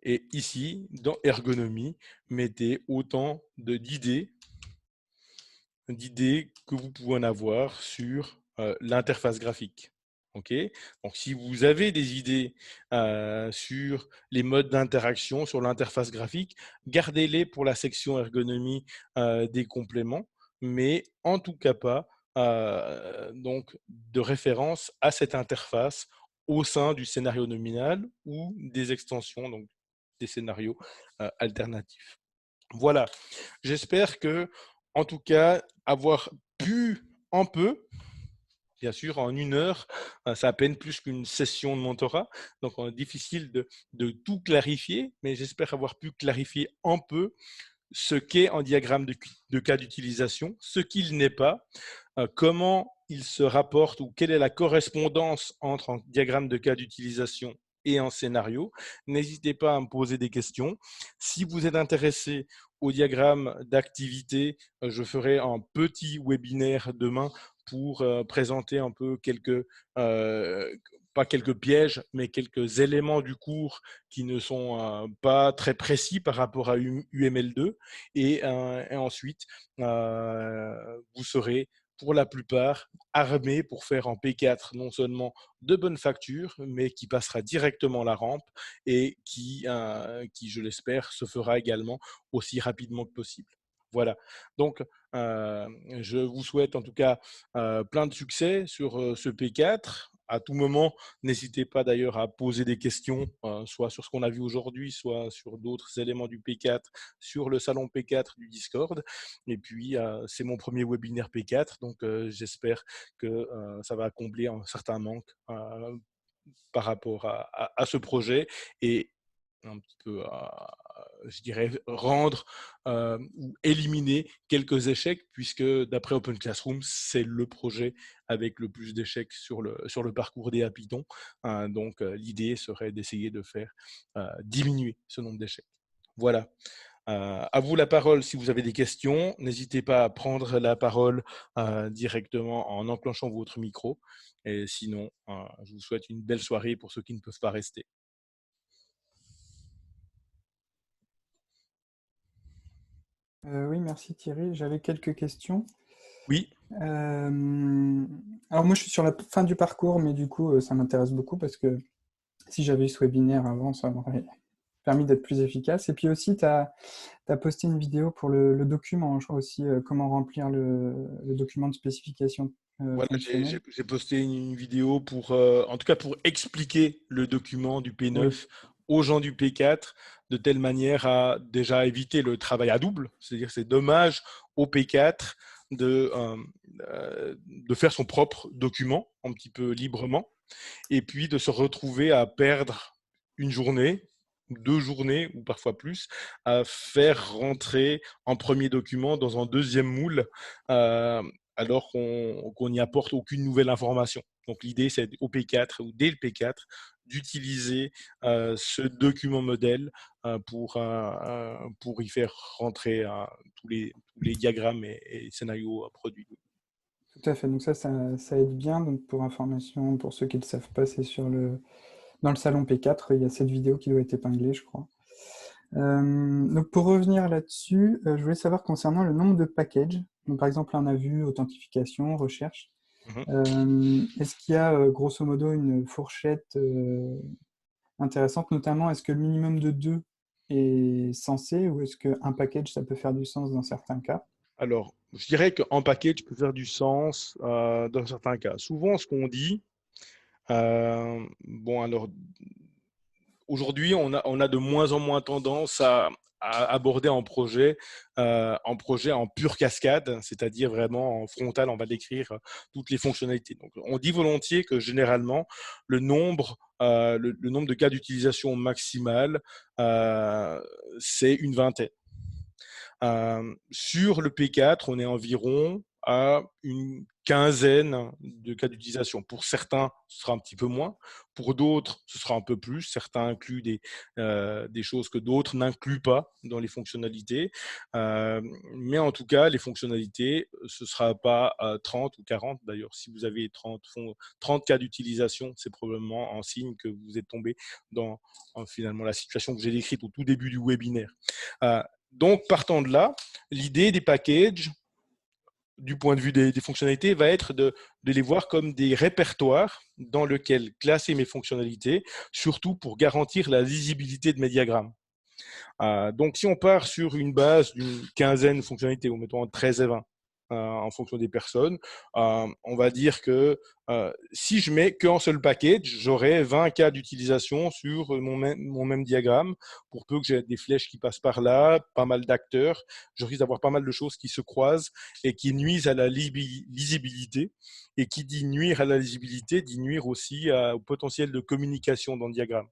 et ici, dans ergonomie, mettez autant d'idées que vous pouvez en avoir sur l'interface graphique. Okay. Donc, si vous avez des idées sur les modes d'interaction, sur l'interface graphique, gardez-les pour la section ergonomie des compléments, mais en tout cas pas donc de référence à cette interface au sein du scénario nominal ou des extensions, donc des scénarios alternatifs. Voilà, j'espère que, en tout cas, avoir pu un peu, bien sûr, en 1 heure, c'est à peine plus qu'une session de mentorat, donc difficile de tout clarifier, mais j'espère avoir pu clarifier un peu ce qu'est un diagramme de cas d'utilisation, ce qu'il n'est pas, comment il se rapporte ou quelle est la correspondance entre un diagramme de cas d'utilisation et un scénario. N'hésitez pas à me poser des questions. Si vous êtes intéressé au diagramme d'activité, je ferai un petit webinaire demain pour présenter un peu pas quelques pièges, mais quelques éléments du cours qui ne sont pas très précis par rapport à UML2. Et ensuite, vous serez pour la plupart armé pour faire en P4 non seulement de bonnes factures, mais qui passera directement la rampe et qui je l'espère, se fera également aussi rapidement que possible. Voilà, donc je vous souhaite en tout cas plein de succès sur ce P4. À tout moment, n'hésitez pas d'ailleurs à poser des questions, soit sur ce qu'on a vu aujourd'hui, soit sur d'autres éléments du P4, sur le salon P4 du Discord. Et puis, c'est mon premier webinaire P4, donc j'espère que ça va combler un certain manque par rapport à ce projet et un petit peu, je dirais, rendre ou éliminer quelques échecs, puisque d'après Open Classroom, c'est le projet avec le plus d'échecs sur le parcours des Python. Donc, l'idée serait d'essayer de faire diminuer ce nombre d'échecs. Voilà. À vous la parole si vous avez des questions. N'hésitez pas à prendre la parole directement en enclenchant votre micro. Et sinon, je vous souhaite une belle soirée pour ceux qui ne peuvent pas rester. Oui, merci Thierry. J'avais quelques questions. Oui. Alors moi, je suis sur la fin du parcours, mais du coup, ça m'intéresse beaucoup parce que si j'avais eu ce webinaire avant, ça m'aurait permis d'être plus efficace. Et puis aussi, tu as posté une vidéo pour le document, je crois aussi, comment remplir le document de spécification Voilà, fonctionnelle. j'ai posté une vidéo pour, en tout cas pour expliquer le document du Oui, P9 aux gens du P4, de telle manière à déjà éviter le travail à double. C'est-à-dire c'est dommage au P4 de faire son propre document un petit peu librement et puis de se retrouver à perdre une journée, 2 journées ou parfois plus, à faire rentrer un premier document dans un deuxième moule alors qu'on n'y apporte aucune nouvelle information. Donc l'idée, c'est au P4 ou dès le P4 d'utiliser ce document modèle pour y faire rentrer tous les diagrammes et scénarios produits. tout à fait. Donc ça aide bien. Donc pour information, pour ceux qui ne le savent pas, c'est dans le salon P4, il y a cette vidéo qui doit être épinglée, je crois. Donc pour revenir là-dessus, je voulais savoir concernant le nombre de packages. Donc par exemple, on a vu authentification, recherche. Mhm. Est-ce qu'il y a grosso modo une fourchette intéressante, notamment est-ce que le minimum de 2 est censé ou est-ce qu'un package ça peut faire du sens dans certains cas? Alors, je dirais qu'en package peut faire du sens dans certains cas. Souvent, ce qu'on dit, bon, alors, aujourd'hui, on a de moins en moins tendance à aborder un projet en pure cascade, c'est-à-dire vraiment en frontal, on va décrire toutes les fonctionnalités. Donc, on dit volontiers que généralement, le nombre de cas d'utilisation maximal, c'est une vingtaine. Sur le P4, on est environ à une quinzaine de cas d'utilisation. Pour certains, ce sera un petit peu moins. Pour d'autres, ce sera un peu plus. Certains incluent des choses que d'autres n'incluent pas dans les fonctionnalités. Mais en tout cas, les fonctionnalités, ce ne sera pas 30 ou 40. D'ailleurs, si vous avez 30 cas d'utilisation, c'est probablement un signe que vous êtes tombé dans finalement la situation que j'ai décrite au tout début du webinaire. Donc, partant de là, l'idée des packages, du point de vue des fonctionnalités, va être de les voir comme des répertoires dans lesquels classer mes fonctionnalités, surtout pour garantir la lisibilité de mes diagrammes. Donc, si on part sur une base d'une quinzaine de fonctionnalités, ou mettons entre 13 et 20, en fonction des personnes, on va dire que Si je mets qu'un seul package, j'aurai 20 cas d'utilisation sur mon même diagramme. Pour peu que j'ai des flèches qui passent par là, pas mal d'acteurs, je risque d'avoir pas mal de choses qui se croisent et qui nuisent à la lisibilité. Et qui dit nuire à la lisibilité, dit nuire aussi au potentiel de communication dans le diagramme.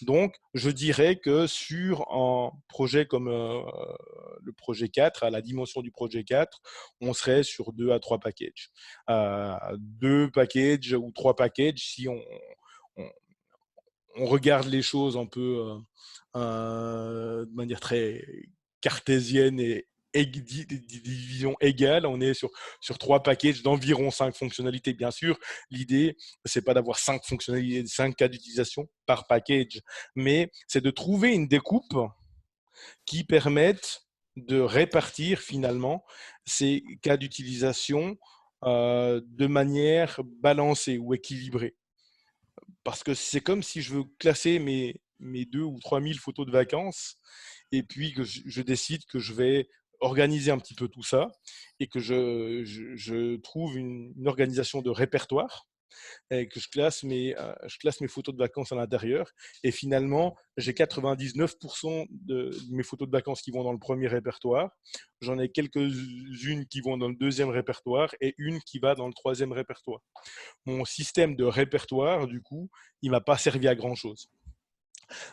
Donc, je dirais que sur un projet comme le projet 4, à la dimension du projet 4, on serait sur 2 à 3 packages. 2 packages ou 3 packages si on, on regarde les choses un peu de manière très cartésienne et division égale, on est sur 3 packages d'environ 5 fonctionnalités. Bien sûr, l'idée, c'est pas d'avoir 5 fonctionnalités, 5 cas d'utilisation par package, mais c'est de trouver une découpe qui permette de répartir finalement ces cas d'utilisation de manière balancée ou équilibrée. Parce que c'est comme si je veux classer mes 2 ou 3 000 photos de vacances et puis que je décide que je vais organiser un petit peu tout ça et que je trouve une organisation de répertoire et que je classe mes photos de vacances à l'intérieur. Et finalement, j'ai 99% de mes photos de vacances qui vont dans le premier répertoire. J'en ai quelques-unes qui vont dans le deuxième répertoire et une qui va dans le troisième répertoire. Mon système de répertoire, du coup, il m'a pas servi à grand-chose.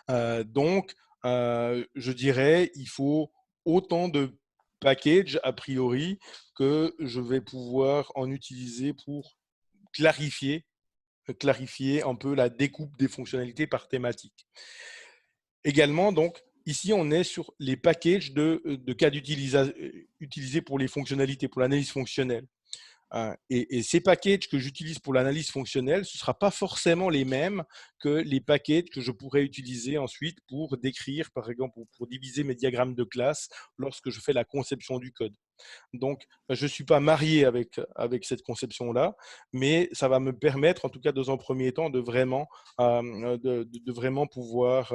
Donc, je dirais, il faut autant de packages, a priori, que je vais pouvoir en utiliser pour clarifier un peu la découpe des fonctionnalités par thématique. Également, donc, ici, on est sur les packages de cas utilisés pour les fonctionnalités, pour l'analyse fonctionnelle. Et ces packages que j'utilise pour l'analyse fonctionnelle, ce ne sera pas forcément les mêmes que les packages que je pourrais utiliser ensuite pour décrire, par exemple, pour diviser mes diagrammes de classe lorsque je fais la conception du code. Donc, je ne suis pas marié avec cette conception-là, mais ça va me permettre, en tout cas dans un premier temps, de vraiment pouvoir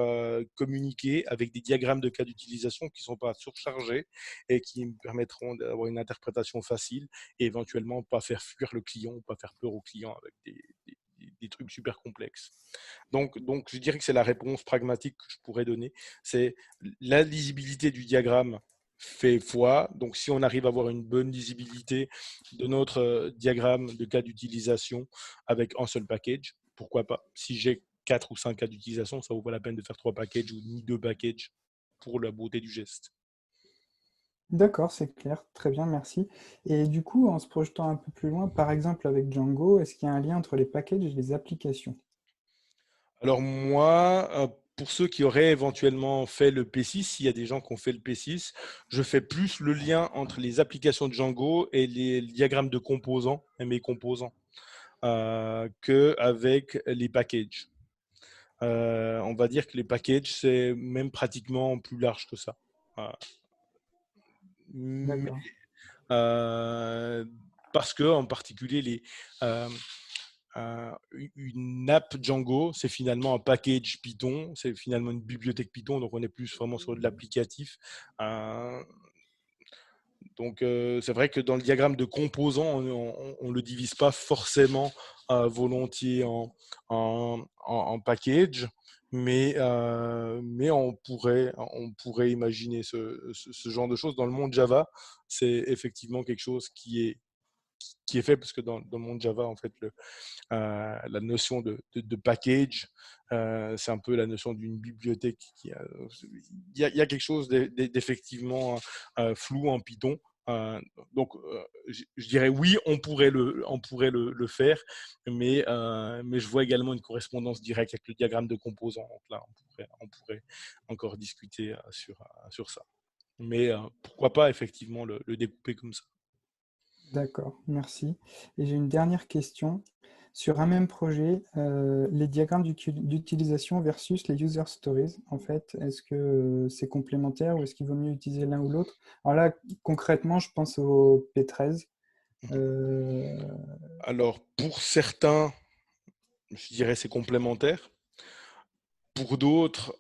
communiquer avec des diagrammes de cas d'utilisation qui ne sont pas surchargés et qui me permettront d'avoir une interprétation facile et éventuellement pas faire fuir le client, pas faire peur au client avec des trucs super complexes. Donc, je dirais que c'est la réponse pragmatique que je pourrais donner. C'est la lisibilité du diagramme fait foi. Donc, si on arrive à avoir une bonne lisibilité de notre diagramme de cas d'utilisation avec un seul package, pourquoi pas. Si j'ai 4 ou 5 cas d'utilisation, ça vaut pas la peine de faire 3 packages ou ni 2 packages pour la beauté du geste. D'accord, c'est clair. Très bien, merci. Et du coup, en se projetant un peu plus loin, par exemple avec Django, est-ce qu'il y a un lien entre les packages et les applications? Alors moi, pour ceux qui auraient éventuellement fait le P6, s'il y a des gens qui ont fait le P6, je fais plus le lien entre les applications de Django et les diagrammes de composants et mes composants qu'avec les packages. On va dire que les packages, c'est même pratiquement plus large que ça. Euh, mais, D'accord. euh, parce que, en particulier, euh, une app Django, c'est finalement un package Python, c'est finalement une bibliothèque Python, donc on est plus vraiment sur de l'applicatif. Euh, donc c'est vrai que dans le diagramme de composants, on le divise pas forcément volontiers en package, mais on pourrait imaginer ce genre de choses. Dans le monde Java, c'est effectivement quelque chose qui est fait, parce que dans le monde Java, en fait, la notion de package, c'est un peu la notion d'une bibliothèque. Il y a quelque chose d'effectivement flou en Python. Donc, je dirais oui, on pourrait le faire, mais je vois également une correspondance directe avec le diagramme de composants. Donc là, on pourrait encore discuter sur ça. Mais pourquoi pas effectivement le découper comme ça. D'accord, merci. Et j'ai une dernière question. Sur un même projet, les diagrammes d'utilisation versus les user stories, en fait, est-ce que c'est complémentaire ou est-ce qu'il vaut mieux utiliser l'un ou l'autre? Alors là, concrètement, je pense au P13. Euh, Alors, pour certains, je dirais c'est complémentaire. Pour d'autres,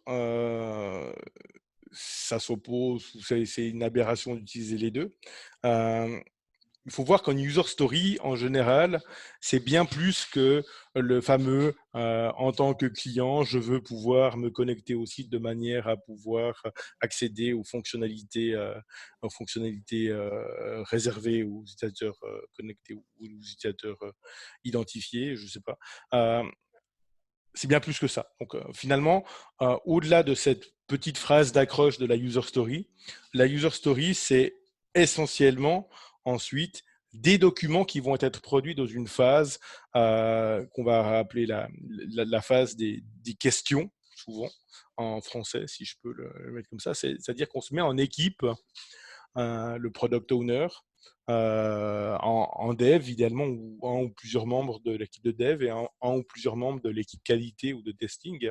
ça s'oppose, ou c'est une aberration d'utiliser les deux. Euh, il faut voir qu'en user story, en général, c'est bien plus que le fameux en tant que client, je veux pouvoir me connecter au site de manière à pouvoir accéder aux fonctionnalités réservées aux utilisateurs connectés ou aux utilisateurs identifiés, je ne sais pas. Euh, c'est bien plus que ça. Donc finalement, au-delà de cette petite phrase d'accroche de la user story, c'est essentiellement ensuite des documents qui vont être produits dans une phase qu'on va appeler la phase des questions, souvent en français, si je peux le mettre comme ça. C'est-à-dire qu'on se met en équipe, le product owner, en dev, idéalement, ou un ou plusieurs membres de l'équipe de dev et un ou plusieurs membres de l'équipe qualité ou de testing.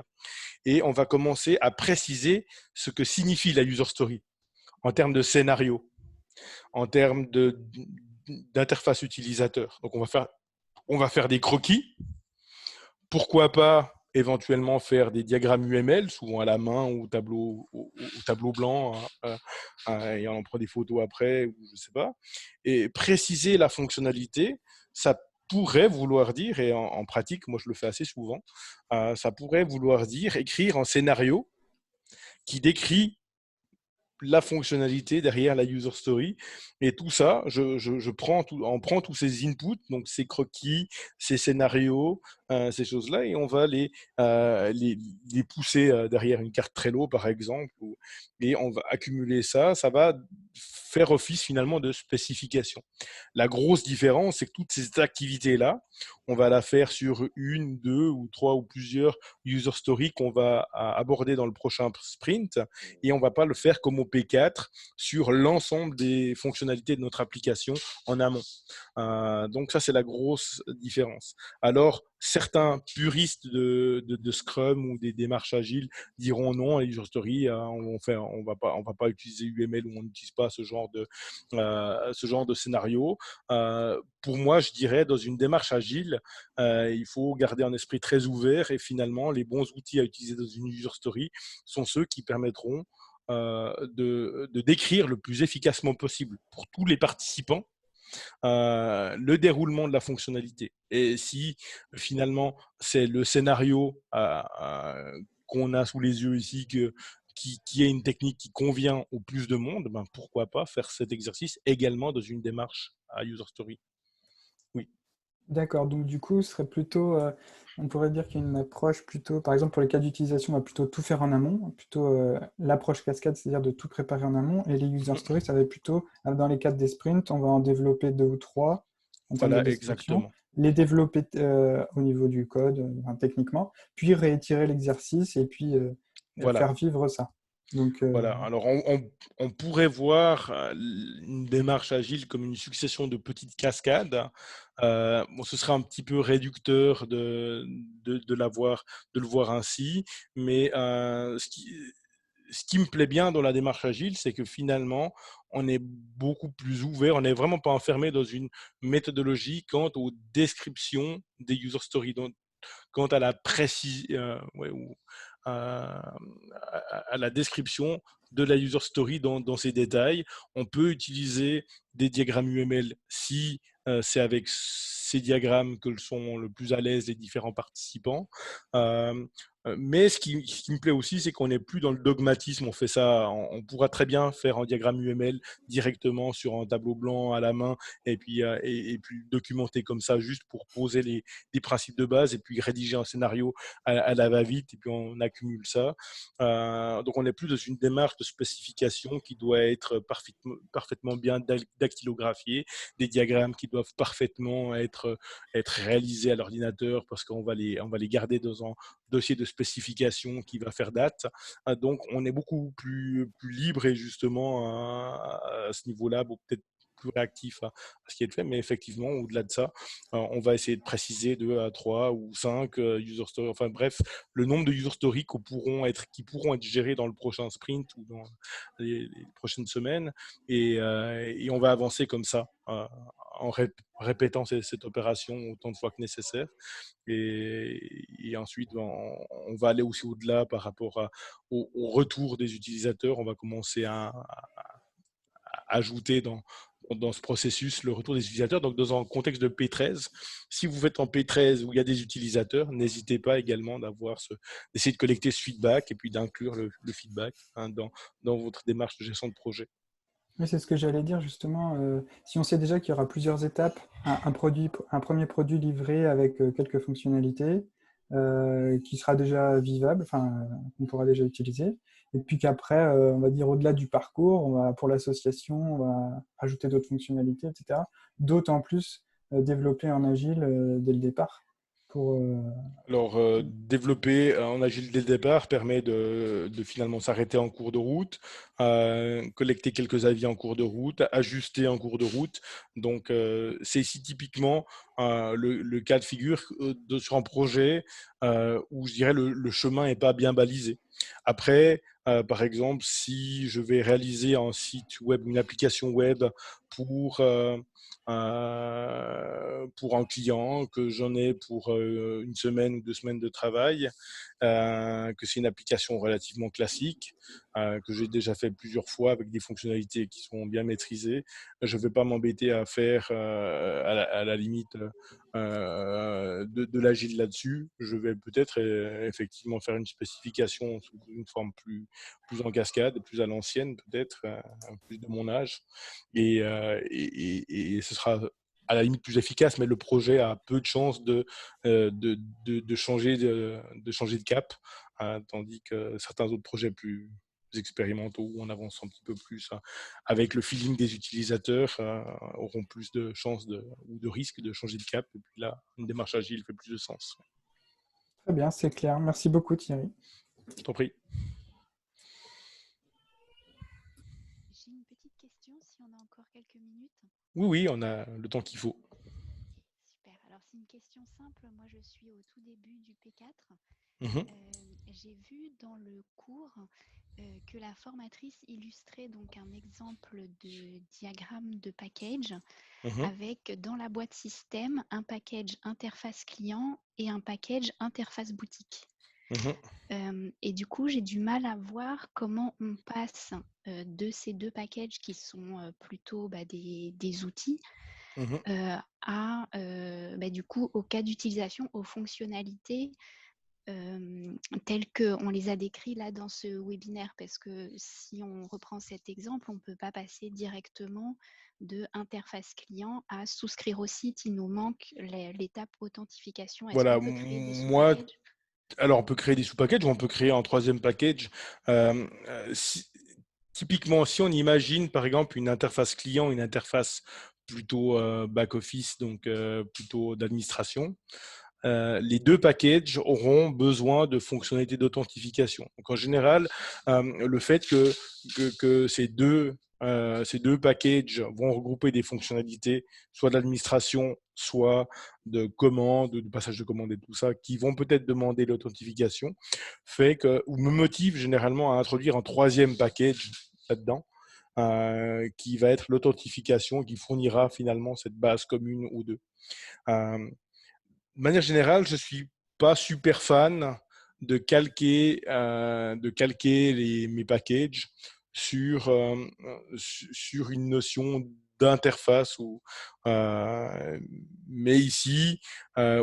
Et on va commencer à préciser ce que signifie la user story en termes de scénario, en termes d'interface utilisateur. Donc, on va faire des croquis. Pourquoi pas éventuellement faire des diagrammes UML, souvent à la main ou au tableau blanc, et on en prend des photos après, ou je sais pas. Et préciser la fonctionnalité, ça pourrait vouloir dire, et en pratique, moi je le fais assez souvent, ça pourrait vouloir dire écrire un scénario qui décrit la fonctionnalité derrière la user story. Et tout ça, on prend tous ces inputs, donc ces croquis, ces scénarios, ces choses-là, et on va les pousser derrière une carte Trello, par exemple, et on va accumuler ça. Ça va faire office finalement de spécification. La grosse différence, c'est que toutes ces activités-là, on va la faire sur une, deux ou trois ou plusieurs user stories qu'on va aborder dans le prochain sprint, et on ne va pas le faire comme au P4 sur l'ensemble des fonctionnalités de notre application en amont. Donc ça, c'est la grosse différence. Alors, certains puristes de Scrum ou des démarches agiles diront non, les user stories, on va pas utiliser UML ou on n'utilise pas ce genre de scénario. Pour moi, je dirais, dans une démarche agile, il faut garder un esprit très ouvert et finalement, les bons outils à utiliser dans une user story sont ceux qui permettront de décrire le plus efficacement possible pour tous les participants le déroulement de la fonctionnalité. Et si finalement c'est le scénario qu'on a sous les yeux ici qui est une technique qui convient au plus de monde, ben pourquoi pas faire cet exercice également dans une démarche à user story. Oui. D'accord, donc du coup, ce serait plutôt, on pourrait dire qu'il y a une approche plutôt, par exemple pour les cas d'utilisation, on va plutôt tout faire en amont, plutôt l'approche cascade, c'est-à-dire de tout préparer en amont, et les user stories, ça va être plutôt, dans les cadres des sprints, on va en développer deux ou trois en termes de Voilà, description, exactement. les développer au niveau du code, techniquement, puis réitérer l'exercice et puis Voilà. faire vivre ça. Donc, Voilà. Alors, on pourrait voir une démarche agile comme une succession de petites cascades. Bon, ce serait un petit peu réducteur de le voir ainsi, mais ce qui me plaît bien dans la démarche agile, c'est que finalement, on est beaucoup plus ouvert, on n'est vraiment pas enfermé dans une méthodologie quant aux descriptions des user stories. Donc, quant à la précision, ouais, à la description de la user story dans ses détails. On peut utiliser des diagrammes UML si c'est avec ces diagrammes que sont le plus à l'aise les différents participants. Mais ce qui me plaît aussi, c'est qu'on n'est plus dans le dogmatisme. On fait ça, on pourra très bien faire un diagramme UML directement sur un tableau blanc à la main et puis documenter comme ça juste pour poser les principes de base et puis rédiger un scénario à la va-vite et puis on accumule ça. Donc on n'est plus dans une démarche de spécification qui doit être parfaitement bien dactylographiée, des diagrammes qui doivent parfaitement être réalisés à l'ordinateur parce qu'on va on va les garder dans un dossier de spécification qui va faire date. Donc on est beaucoup plus libre et justement à ce niveau-là, peut-être plus réactif à ce qui est fait, mais effectivement, au-delà de ça, on va essayer de préciser 2 à 3 ou 5 user stories, enfin bref, le nombre de user stories qui pourront être gérés dans le prochain sprint ou dans les prochaines semaines, et on va avancer comme ça, en répétant cette opération autant de fois que nécessaire. Et ensuite, on va aller aussi au-delà par rapport au retour des utilisateurs. On va commencer à ajouter dans ce processus le retour des utilisateurs. Donc, dans un contexte de P13, si vous faites en P13 où il y a des utilisateurs, n'hésitez pas également d'essayer de collecter ce feedback et puis d'inclure le feedback dans votre démarche de gestion de projet. Oui, c'est ce que j'allais dire justement. Si on sait déjà qu'il y aura plusieurs étapes, un premier produit livré avec quelques fonctionnalités qui sera déjà vivable, enfin, qu'on pourra déjà utiliser, et puis qu'après, on va dire au-delà du parcours, pour l'association, on va ajouter d'autres fonctionnalités, etc. D'autant plus développer en agile dès le départ. Pour, Alors, développer en agile dès le départ permet de finalement s'arrêter en cours de route, collecter quelques avis en cours de route, ajuster en cours de route. Donc, c'est ici typiquement le cas de figure sur un projet où je dirais le chemin n'est pas bien balisé. Après, par exemple, si je vais réaliser un site web, une application web pour un client, que j'en ai pour une semaine ou 2 semaines de travail, que c'est une application relativement classique, que j'ai déjà fait plusieurs fois avec des fonctionnalités qui sont bien maîtrisées. Je ne vais pas m'embêter à faire à la limite de l'agile là-dessus. Je vais peut-être effectivement faire une spécification sous une forme plus en cascade, plus à l'ancienne peut-être, plus de mon âge. Et ce sera à la limite plus efficace, mais le projet a peu de chances de changer de cap, tandis que certains autres projets plus expérimentaux où on avance un petit peu plus avec le feeling des utilisateurs auront plus de chances ou de risques de changer de cap. Et puis là, une démarche agile fait plus de sens. Très bien, c'est clair. Merci beaucoup Thierry. Je t'en prie. J'ai une petite question, si on a encore quelques minutes. Oui, oui, on a le temps qu'il faut. Super. Alors, c'est une question simple. Moi, je suis au tout début du P4. Mhm, J'ai vu dans le cours que la formatrice illustrait donc un exemple de diagramme de package mhm, avec dans la boîte système un package interface client et un package interface boutique. Et du coup, j'ai du mal à voir comment on passe de ces deux packages qui sont plutôt des outils mhm. à du coup au cas d'utilisation, aux fonctionnalités telles qu'on les a décrits là dans ce webinaire. Parce que si on reprend cet exemple, on ne peut pas passer directement de interface client à souscrire au site. Il nous manque l'étape authentification. Est-ce Voilà, qu'on peut créer des moi, sous-packages? alors on peut créer des sous-packages ou on peut créer un troisième package. Typiquement, si on imagine par exemple une interface client, une interface plutôt back-office, donc plutôt d'administration, les deux packages auront besoin de fonctionnalités d'authentification. Donc en général, le fait que ces deux packages vont regrouper des fonctionnalités, soit de l'administration, soit de commandes, de passage de commandes et tout ça, qui vont peut-être demander l'authentification, ou me motive généralement à introduire un troisième package là-dedans, qui va être l'authentification, qui fournira finalement cette base commune ou deux. Euh, de manière générale, je ne suis pas super fan de calquer mes packages sur une notion d'interface. Mais ici,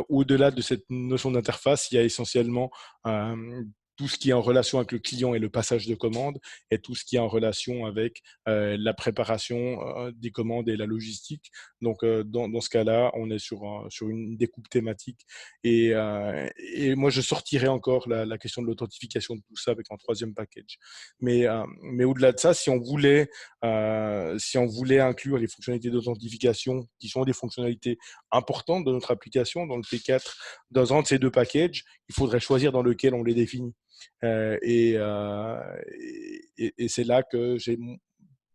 au-delà de cette notion d'interface, il y a essentiellement tout ce qui est en relation avec le client et le passage de commandes, et tout ce qui est en relation avec la préparation des commandes et la logistique. Donc, dans ce cas-là, on est sur une découpe thématique. Et moi, je sortirais encore la question de l'authentification de tout ça avec un troisième package. Mais au-delà de ça, si on voulait inclure les fonctionnalités d'authentification, qui sont des fonctionnalités importantes de notre application, dans le P4, dans un de ces deux packages, il faudrait choisir dans lequel on les définit. Et c'est là que j'ai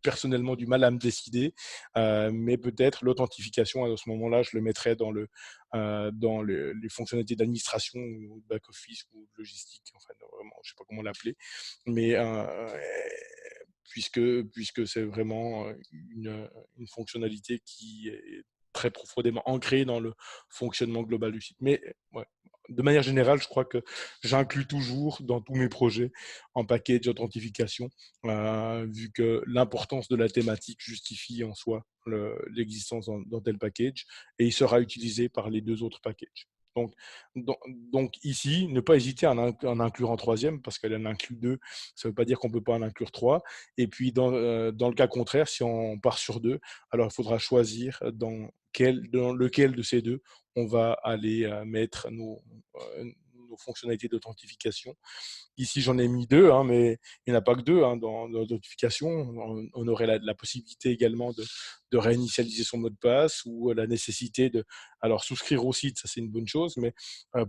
personnellement du mal à me décider, mais peut-être l'authentification à ce moment-là, je le mettrais dans les fonctionnalités d'administration ou de back-office ou de logistique, enfin, vraiment, je ne sais pas comment l'appeler, mais puisque c'est vraiment une fonctionnalité qui est très profondément ancrée dans le fonctionnement global du site. Mais ouais, de manière générale, je crois que j'inclus toujours dans tous mes projets en package authentification, vu que l'importance de la thématique justifie en soi l'existence dans tel package, et il sera utilisé par les deux autres packages. Donc, donc ici, ne pas hésiter à en inclure en troisième, parce qu'elle en inclut deux, ça ne veut pas dire qu'on ne peut pas en inclure trois. Et puis, dans le cas contraire, si on part sur deux, alors il faudra choisir dans lequel de ces deux on va aller mettre nos fonctionnalités d'authentification. Ici, j'en ai mis deux, hein, mais il n'y en a pas que deux dans l'authentification. On aurait la possibilité également de réinitialiser son mot de passe, ou la nécessité de souscrire au site, ça c'est une bonne chose, mais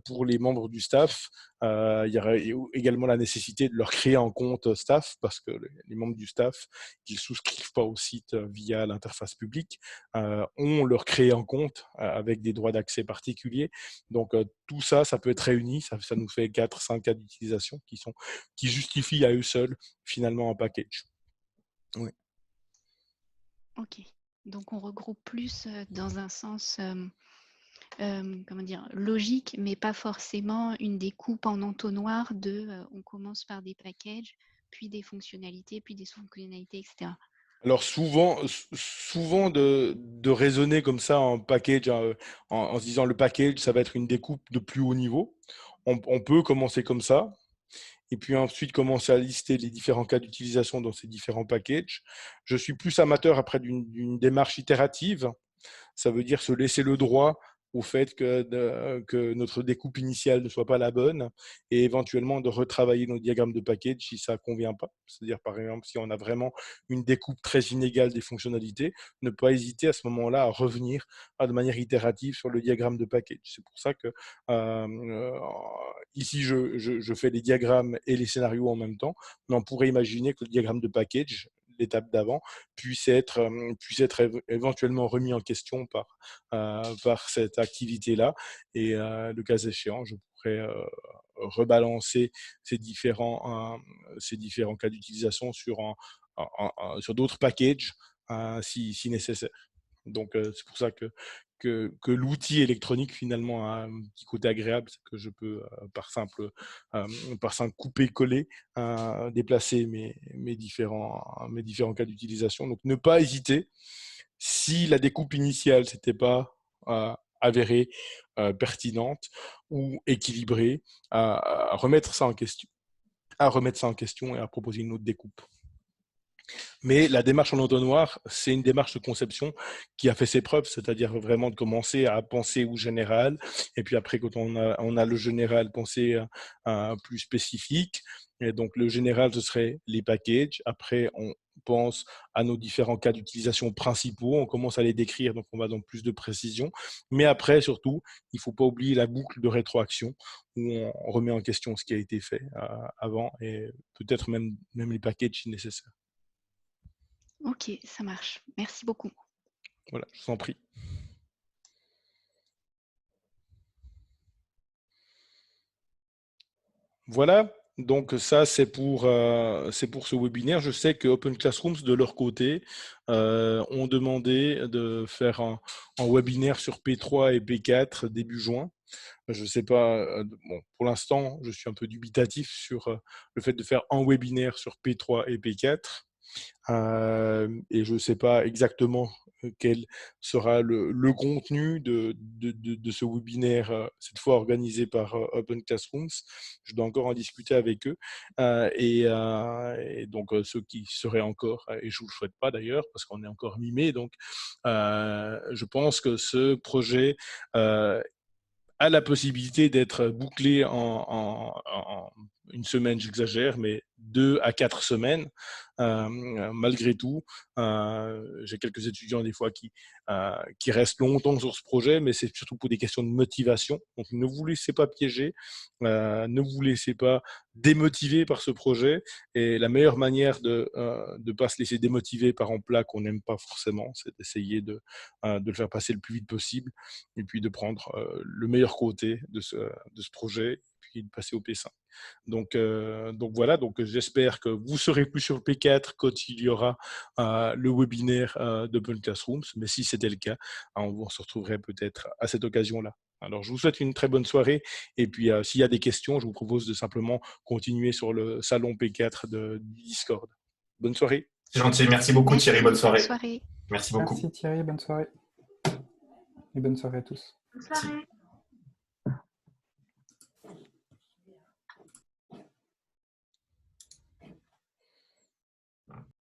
pour les membres du staff, il y aurait également la nécessité de leur créer un compte staff, parce que les membres du staff qui ne souscrivent pas au site via l'interface publique ont leur créé un compte avec des droits d'accès particuliers. Donc tout ça, ça peut être réuni, ça nous fait 4-5 cas d'utilisation qui justifient à eux seuls finalement un package. Oui. Ok, donc on regroupe plus dans un sens comment dire, logique, mais pas forcément une découpe en entonnoir on commence par des packages, puis des fonctionnalités, etc. Alors souvent de raisonner comme ça en package, en se disant le package, ça va être une découpe de plus haut niveau. On peut commencer comme ça, et puis ensuite commencer à lister les différents cas d'utilisation dans ces différents packages. Je suis plus amateur après d'une démarche itérative. Ça veut dire se laisser le droit au fait que notre découpe initiale ne soit pas la bonne, et éventuellement de retravailler nos diagrammes de package si ça ne convient pas. C'est-à-dire, par exemple, si on a vraiment une découpe très inégale des fonctionnalités, ne pas hésiter à ce moment-là à revenir de manière itérative sur le diagramme de package. C'est pour ça que ici, je fais les diagrammes et les scénarios en même temps, mais on pourrait imaginer que le diagramme de package, l'étape d'avant, puisse être éventuellement remis en question par cette activité-là. Et le cas échéant, je pourrais rebalancer ces différents cas d'utilisation sur d'autres packages si nécessaire. Donc, c'est pour ça que l'outil électronique, finalement, a un petit côté agréable, c'est que je peux, par simple couper-coller, déplacer mes différents cas d'utilisation. Donc, ne pas hésiter, si la découpe initiale n'était pas avérée, pertinente ou équilibrée, à remettre ça en question et à proposer une autre découpe. Mais la démarche en entonnoir, c'est une démarche de conception qui a fait ses preuves, c'est-à-dire vraiment de commencer à penser au général, et puis après, quand on a le général, penser à un plus spécifique. Et donc, le général, ce serait les packages. Après, on pense à nos différents cas d'utilisation principaux, on commence à les décrire, donc on va dans plus de précision. Mais après, surtout, il ne faut pas oublier la boucle de rétroaction, où on remet en question ce qui a été fait avant, et peut-être même les packages si nécessaire. Ok, ça marche. Merci beaucoup. Voilà, je vous en prie. Voilà, donc ça c'est pour ce webinaire. Je sais que Open Classrooms, de leur côté, ont demandé de faire un webinaire sur P3 et P4 début juin. Je ne sais pas, bon, pour l'instant, je suis un peu dubitatif sur le fait de faire un webinaire sur P3 et P4. Et je ne sais pas exactement quel sera le contenu de ce webinaire, cette fois organisé par Open Classrooms. Je dois encore en discuter avec eux. Et donc, ceux qui seraient encore, et je ne vous le souhaite pas d'ailleurs, parce qu'on est encore mi-mai, donc je pense que ce projet a la possibilité d'être bouclé en une semaine, j'exagère, mais 2 à 4 semaines, malgré tout. J'ai quelques étudiants des fois qui restent longtemps sur ce projet, mais c'est surtout pour des questions de motivation. Donc, ne vous laissez pas piéger, ne vous laissez pas démotiver par ce projet. Et la meilleure manière de ne pas se laisser démotiver par un plat qu'on n'aime pas forcément, c'est d'essayer de le faire passer le plus vite possible, et puis de prendre le meilleur côté de ce projet, puis de passer au P5. Donc voilà, donc j'espère que vous serez plus sur le P4 quand il y aura le webinaire d'Open Classrooms, mais si c'était le cas, on se retrouverait peut-être à cette occasion-là. Alors, je vous souhaite une très bonne soirée. Et puis, s'il y a des questions, je vous propose de simplement continuer sur le salon P4 du Discord. Bonne soirée. C'est gentil. Merci beaucoup, Merci, Thierry. Bonne bonne soirée. soirée. Merci beaucoup. Merci Thierry, bonne soirée. Et bonne soirée à tous. Bonne soirée.